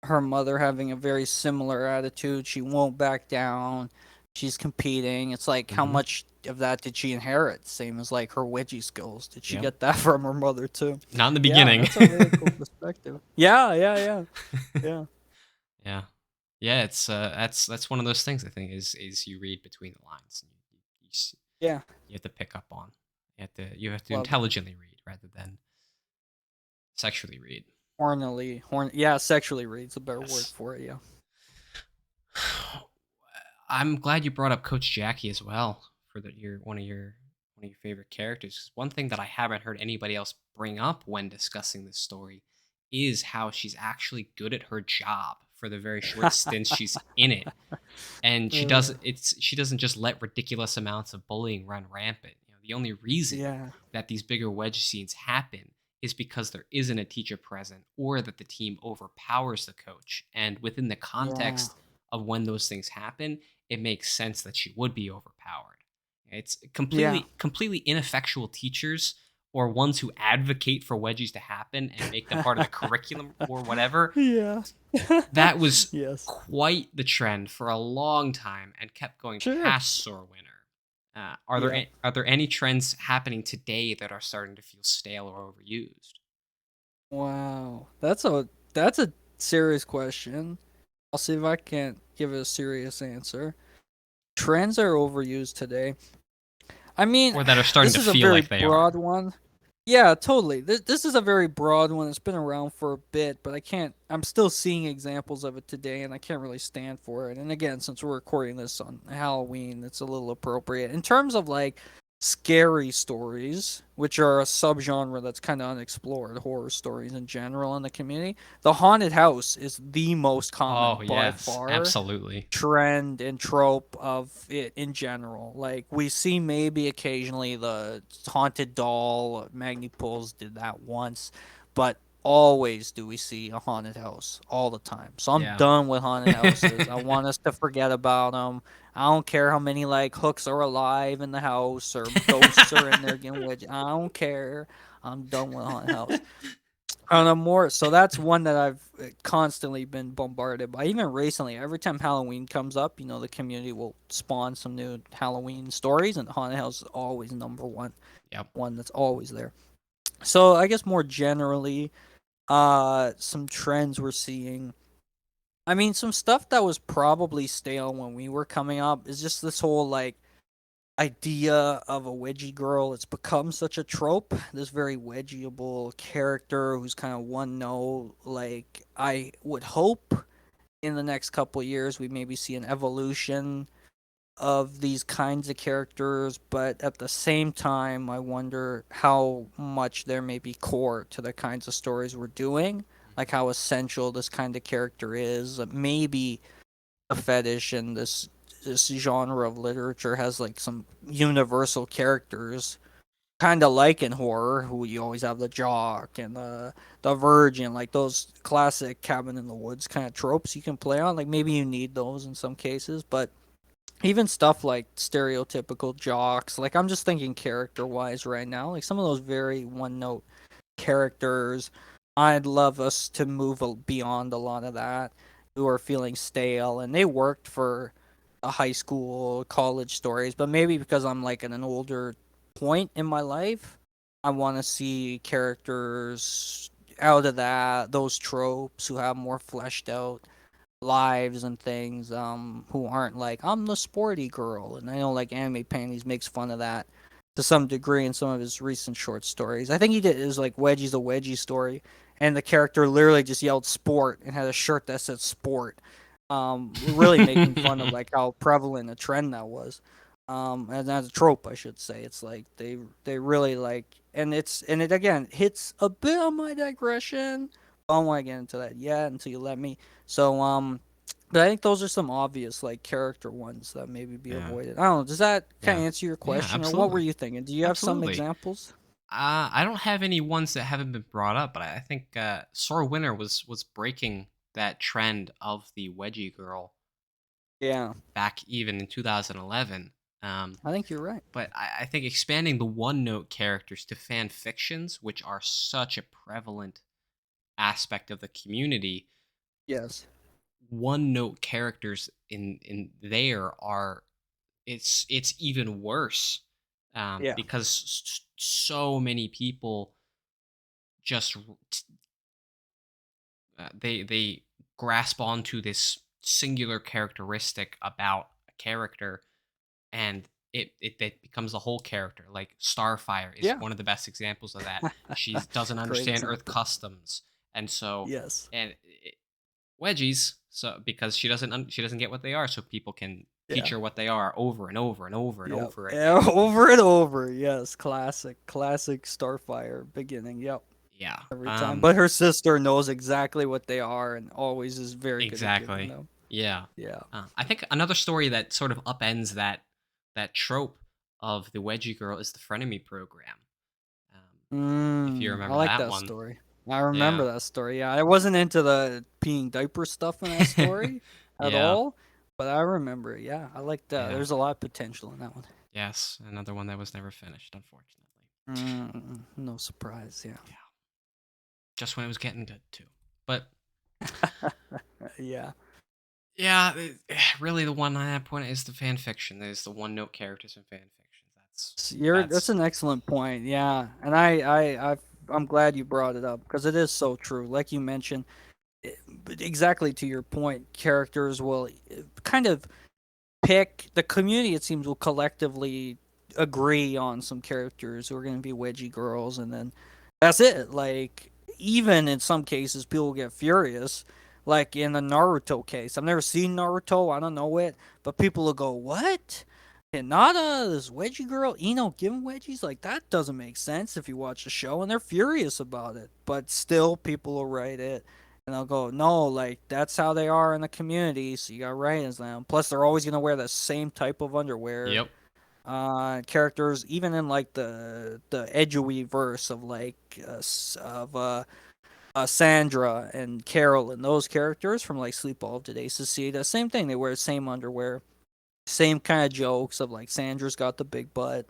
B: her mother having a very similar attitude. She won't back down. She's competing. It's like how
A: Hmm.
B: much of that did she inherit? Same as like her wedgie skills. Did she
A: Yep.
B: get that from her mother too?
A: Not in the
B: Yeah,
A: beginning.
B: that's a really cool perspective. Yeah. Yeah.
A: Yeah. Yeah, it's that's one of those things I think is you read between the lines and
B: Yeah.
A: you have to pick up on. You have to
B: Love it.
A: intelligently read rather than sexually read.
B: Yeah, sexually reads a better word
A: Yes.
B: for it, yeah.
A: I'm glad you brought up Coach Jackie as well for your one of your favorite characters. One thing that I haven't heard anybody else bring up when discussing this story is how she's actually good at her job for the very short stints she's in it. And
B: Uh,
A: she doesn't just let ridiculous amounts of bullying run rampant. The only reason
B: yeah.
A: that these bigger wedge scenes happen is because there isn't a teacher present or that the team overpowers the coach. And within the
B: Yeah.
A: context of when those things happen, it makes sense that she would be overpowered. It's
B: Yeah.
A: completely ineffectual teachers or ones who advocate for wedgies to happen and make them part of the curriculum or whatever.
B: Yeah.
A: That was
B: Yes.
A: quite the trend for a long time and kept going
B: Sure.
A: past sore winner.
B: Yeah.
A: Are there any trends happening today that are starting to feel stale or overused?
B: Wow. That's a serious question. I'll see if I can't give it a serious answer. Trends are overused today. I mean,
A: Or that are starting
B: this
A: to
B: is a
A: feel
B: very
A: like they
B: broad
A: are?
B: one. Yeah, totally. This is a very broad one. It's been around for a bit, but I can't. I'm still seeing examples of it today, and I can't really stand for it. And again, since we're recording this on Halloween, it's a little appropriate in terms of like scary stories, which are a subgenre that's kind of unexplored. Horror stories in general in the community. The haunted house is the most
A: Oh,
B: common by
A: yes,
B: far
A: absolutely.
B: trend and trope of it in general. Like we see maybe occasionally the haunted doll. Magni Pools did that once, but always do we see a haunted house all the time. So I'm
A: Yeah.
B: done with haunted houses. I want us to forget about them. I don't care how many like hooks are alive in the house or ghosts are in there getting witch. I don't care. I'm done with haunted house. On a more, so that's one that I've constantly been bombarded by. Even recently, every time Halloween comes up, the community will spawn some new Halloween stories, and Haunted House is always number
A: Yep.
B: one that's always there. So I guess more generally, some trends we're seeing. I mean, some stuff that was probably stale when we were coming up is just this whole like idea of a wedgie girl. It's become such a trope. This very wedgieable character who's kind of one note. Like I would hope in the next couple of years we maybe see an evolution of these kinds of characters, but at the same time, I wonder how much there may be core to the kinds of stories we're doing, like how essential this kind of character is. Maybe a fetish in this genre of literature has like some universal characters, kind of like in horror, who you always have the jock and the virgin, like those classic cabin in the woods kind of tropes you can play on. Like maybe you need those in some cases, but even stuff like stereotypical jocks, like I'm just thinking character wise right now, like some of those very one note characters, I'd love us to move beyond a lot of that, who are feeling stale, and they worked for a high school college stories, but maybe because I'm like at an older point in my life, I want to see characters out of those tropes who have more fleshed out lives and things, who aren't like I'm the sporty girl. And I know like Anime Panties makes fun of that to some degree in some of his recent short stories. I think he did, it was like Wedgie's a Wedgie story, and the character literally just yelled sport and had a shirt that said sport, really making fun of like how prevalent a trend that was, and that's a trope I should say. It's like they really like, and it again hits a bit on my digression. I don't want to get into that yet until you let me. So, but I think those are some obvious like character ones that maybe be
A: Yeah.
B: avoided. I don't know. Does that kind
A: Yeah.
B: of answer your
A: Yeah,
B: question, or what were
A: absolutely.
B: you thinking? Do you have some
A: Absolutely.
B: examples?
A: I don't have any ones that haven't been brought up, but I think Sora Winner was breaking that trend of the wedgie girl
B: Yeah,
A: back even in 2011.
B: I think you're right.
A: But I think expanding the one note characters to fan fictions, which are such a prevalent aspect of the community,
B: Yes.
A: one note characters in there are it's even worse,
B: Yeah.
A: because so many people just they grasp onto this singular characteristic about a character, and it becomes a whole character. Like Starfire is
B: Yeah.
A: one of the best examples of that. She doesn't
B: Great
A: understand Earth
B: example.
A: customs, and so
B: Yes.
A: and wedgies, so because she doesn't get what they are, so people can teach
B: Yeah.
A: her what they are over and over and over and
B: Yep.
A: over again.
B: Yeah, over and over. Yes. Classic Starfire beginning. Yep.
A: Yeah.
B: Every time. But her sister knows exactly what they are and always is very good at giving
A: Exactly.
B: them.
A: Yeah.
B: Yeah.
A: I think another story that sort of upends that trope of the wedgie girl is the frenemy program. Um, if you
B: I
A: remember
B: like
A: that
B: that
A: one.
B: story. I remember
A: Yeah.
B: that story. Yeah, I wasn't into the peeing diaper stuff in that story at
A: Yeah.
B: all, but I remember it. Yeah, I like that.
A: Yeah.
B: There's a lot of potential in that one.
A: Yes. Another one that was never finished, unfortunately.
B: No surprise. Yeah.
A: Yeah. Just when it was getting good too. But
B: Yeah.
A: yeah, really the one I point is the fan fiction. There's the one note characters in fan fictions.
B: That's
A: That's
B: an excellent point. Yeah, and I'm glad you brought it up because it is so true. Like you mentioned, but exactly to your point, characters will kind of pick the community. It seems will collectively agree on some characters who are going to be wedgie girls, and then that's it. Like even in some cases, people get furious. Like in the Naruto case, I've never seen Naruto. I don't know it, but people will go, "What? Hinata, this wedgie girl, Ino giving wedgies? Like that doesn't make sense if you watch the show." And they're furious about it, but still, people will write it and they'll go, no, like that's how they are in the community, so you got ratings them. Plus, they're always gonna wear the same type of underwear.
A: yep.
B: Characters, even in like the edgy verse of like Sandra and Carol and those characters from like Sleep All of Today Society, the same thing. They wear the same underwear, same kind of jokes of like Sandra's got the big butt,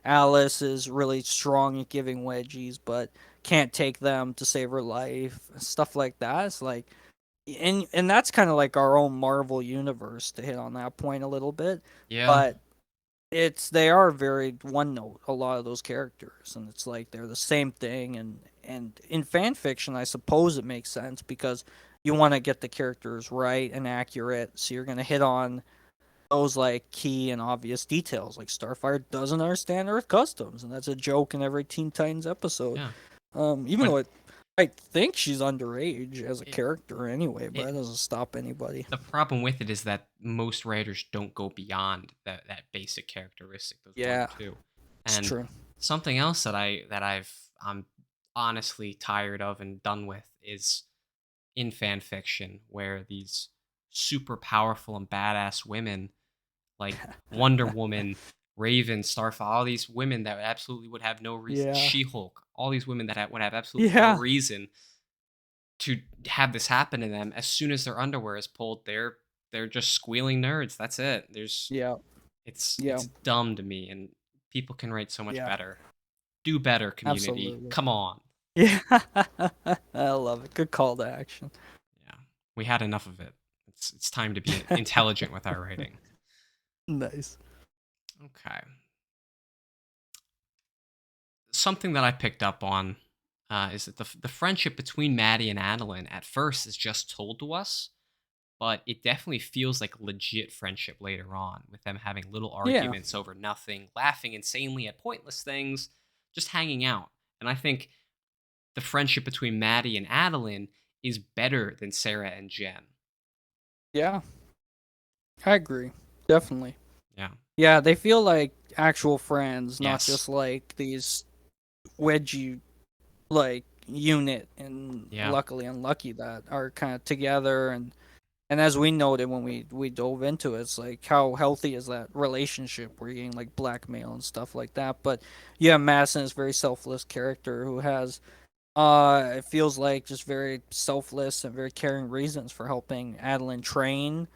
B: Alice is really strong at giving wedgies, but can't take them to save her life, stuff like that. It's like, and that's kind of like our own Marvel universe to hit on that point a little bit,
A: Yeah.
B: but they are very one note, a lot of those characters, and it's like they're the same thing. And in fan fiction, I suppose it makes sense because you want to get the characters right and accurate, so you're going to hit on those like key and obvious details. Like Starfire doesn't understand Earth customs, and that's a joke in every Teen Titans episode.
A: Yeah.
B: Even
A: But
B: though I think she's underage as a
A: it,
B: character anyway, but
A: it
B: that doesn't stop anybody.
A: the problem with it is that most writers don't go beyond that basic characteristic, those one or
B: Yeah,
A: two.
B: it's
A: And
B: true.
A: something else I'm honestly tired of and done with is in fan fiction where these super powerful and badass women like Wonder Woman, Raven, Starfire, all these women that absolutely would have no reason,
B: Yeah,
A: She-Hulk, all these women that would have absolutely no
B: yeah,
A: reason to have this happen to them. As soon as their underwear is pulled, they're just squealing nerds. That's it. There's
B: yeah, yeah,
A: it's dumb to me, and people can write so much
B: yeah.
A: better. Do better, community.
B: Absolutely.
A: Come on.
B: Yeah, I love it. Good call to action.
A: Yeah, we had enough of it. It's time to be intelligent with our writing.
B: Nice.
A: Okay. Something that I picked up on is that the friendship between Maddie and Adeline at first is just told to us, but it definitely feels like legit friendship later on, with them having little
B: Yeah,
A: arguments over nothing, laughing insanely at pointless things, just hanging out. And I think the friendship between Maddie and Adeline is better than Sarah and Jen.
B: yeah, I agree. Definitely.
A: Yeah.
B: Yeah, they feel like actual friends, not
A: Yes.
B: just like these wedgie like unit. And
A: Yeah.
B: luckily unlucky that are kind of together. And as we noted when we dove into it, it's like how healthy is that relationship where you're getting like blackmail and stuff like that. But yeah, Madison is a very selfless character who has it feels like just very selfless and very caring reasons for helping Adeline train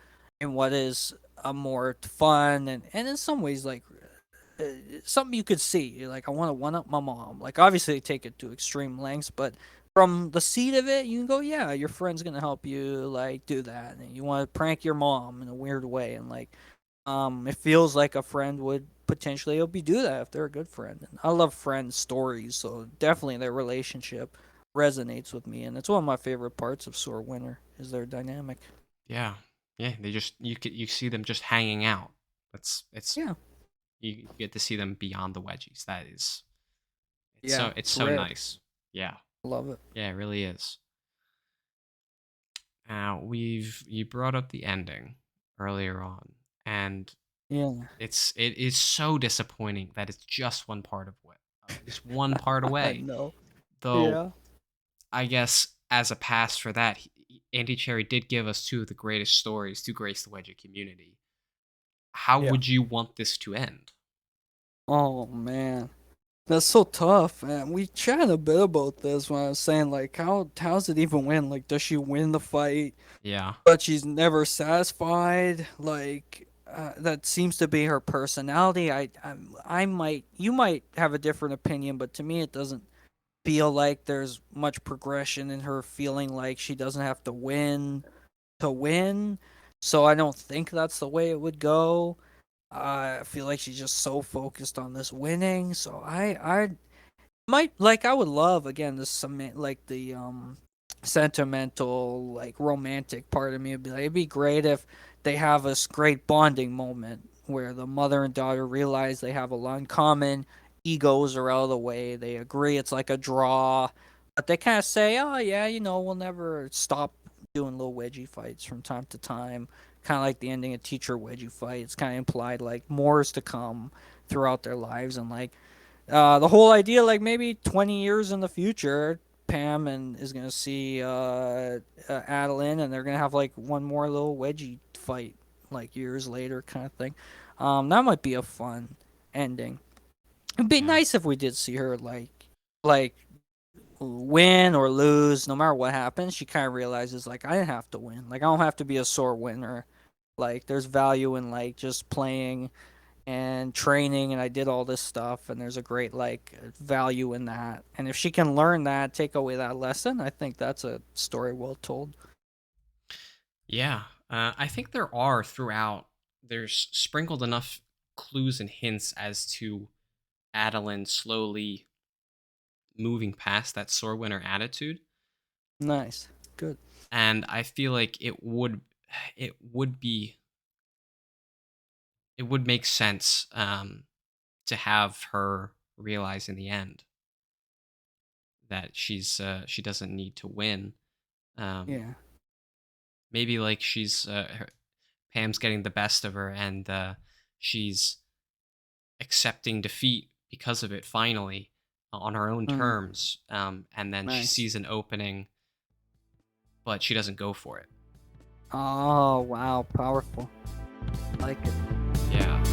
B: in what is a more fun and in some ways like uh, something you could see. You're like, I want to one up my mom. Like, obviously, they take it to extreme lengths, but from the seed of it, you can go, yeah, your friend's gonna help you like do that, and you want to prank your mom in a weird way, and like, it feels like a friend would potentially help you do that if they're a good friend. And I love friend stories, so definitely their relationship resonates with me, and it's one of my favorite parts of Sword Winter is their dynamic.
A: Yeah. Yeah. They just you see them just hanging out. It's
B: Yeah,
A: you get to see them beyond the wedgies. That is
B: yeah,
A: it's
B: it's
A: so
B: rare.
A: nice. Yeah.
B: Love it.
A: Yeah, it really is. Now we've you brought up the ending earlier on, and
B: Yeah,
A: it is so disappointing that it's just one part of what just one part
B: I
A: away.
B: know.
A: Though
B: Yeah,
A: I guess as a pass for that, Andy Cherry did give us two of the greatest stories to grace the Wedgie community. How
B: yeah.
A: would you want this to end?
B: Oh man, that's so tough. And we chatted a bit about this when I was saying like, how's it even win? Like, does she win the fight?
A: Yeah,
B: But she's never satisfied. Like, that seems to be her personality. I might, you might have a different opinion, but to me, it doesn't feel like there's much progression in her feeling like she doesn't have to win to win. So I don't think that's the way it would go. I feel like she's just so focused on this winning. So I might like I would love again the cement like the sentimental like romantic part of me would be like it'd be great if they have this great bonding moment where the mother and daughter realize they have a lot in common, egos are out of the way, they agree it's like a draw, but they kind of say, oh yeah, we'll never stop doing little wedgie fights from time to time, kind of like the ending of teacher wedgie fight. It's kind of implied like more is to come throughout their lives, and like the whole idea, like maybe 20 years in the future, Pam and is gonna see Adeline, and they're gonna have like one more little wedgie fight, like years later, kind of thing. That might be a fun ending. It'd be
A: yeah,
B: nice if we did see her like win or lose, no matter what happens. She kind of realizes like I didn't have to win. Like I don't have to be a sore winner. Like there's value in like just playing and training, and I did all this stuff, and there's a great like value in that. And if she can learn that, take away that lesson, I think that's a story well told.
A: Yeah, I think there are throughout. There's sprinkled enough clues and hints as to Adeline slowly moving past that sore winner attitude,
B: Nice, good.
A: and I feel like it would be it would make sense to have her realize in the end that she doesn't need to win. Um,
B: Yeah.
A: maybe like Pam's getting the best of her, and she's accepting defeat because of it finally on her own
B: Mm,
A: terms. And then she
B: nice.
A: sees an opening, but she doesn't go for it.
B: Oh wow, powerful. Like it.
A: Yeah.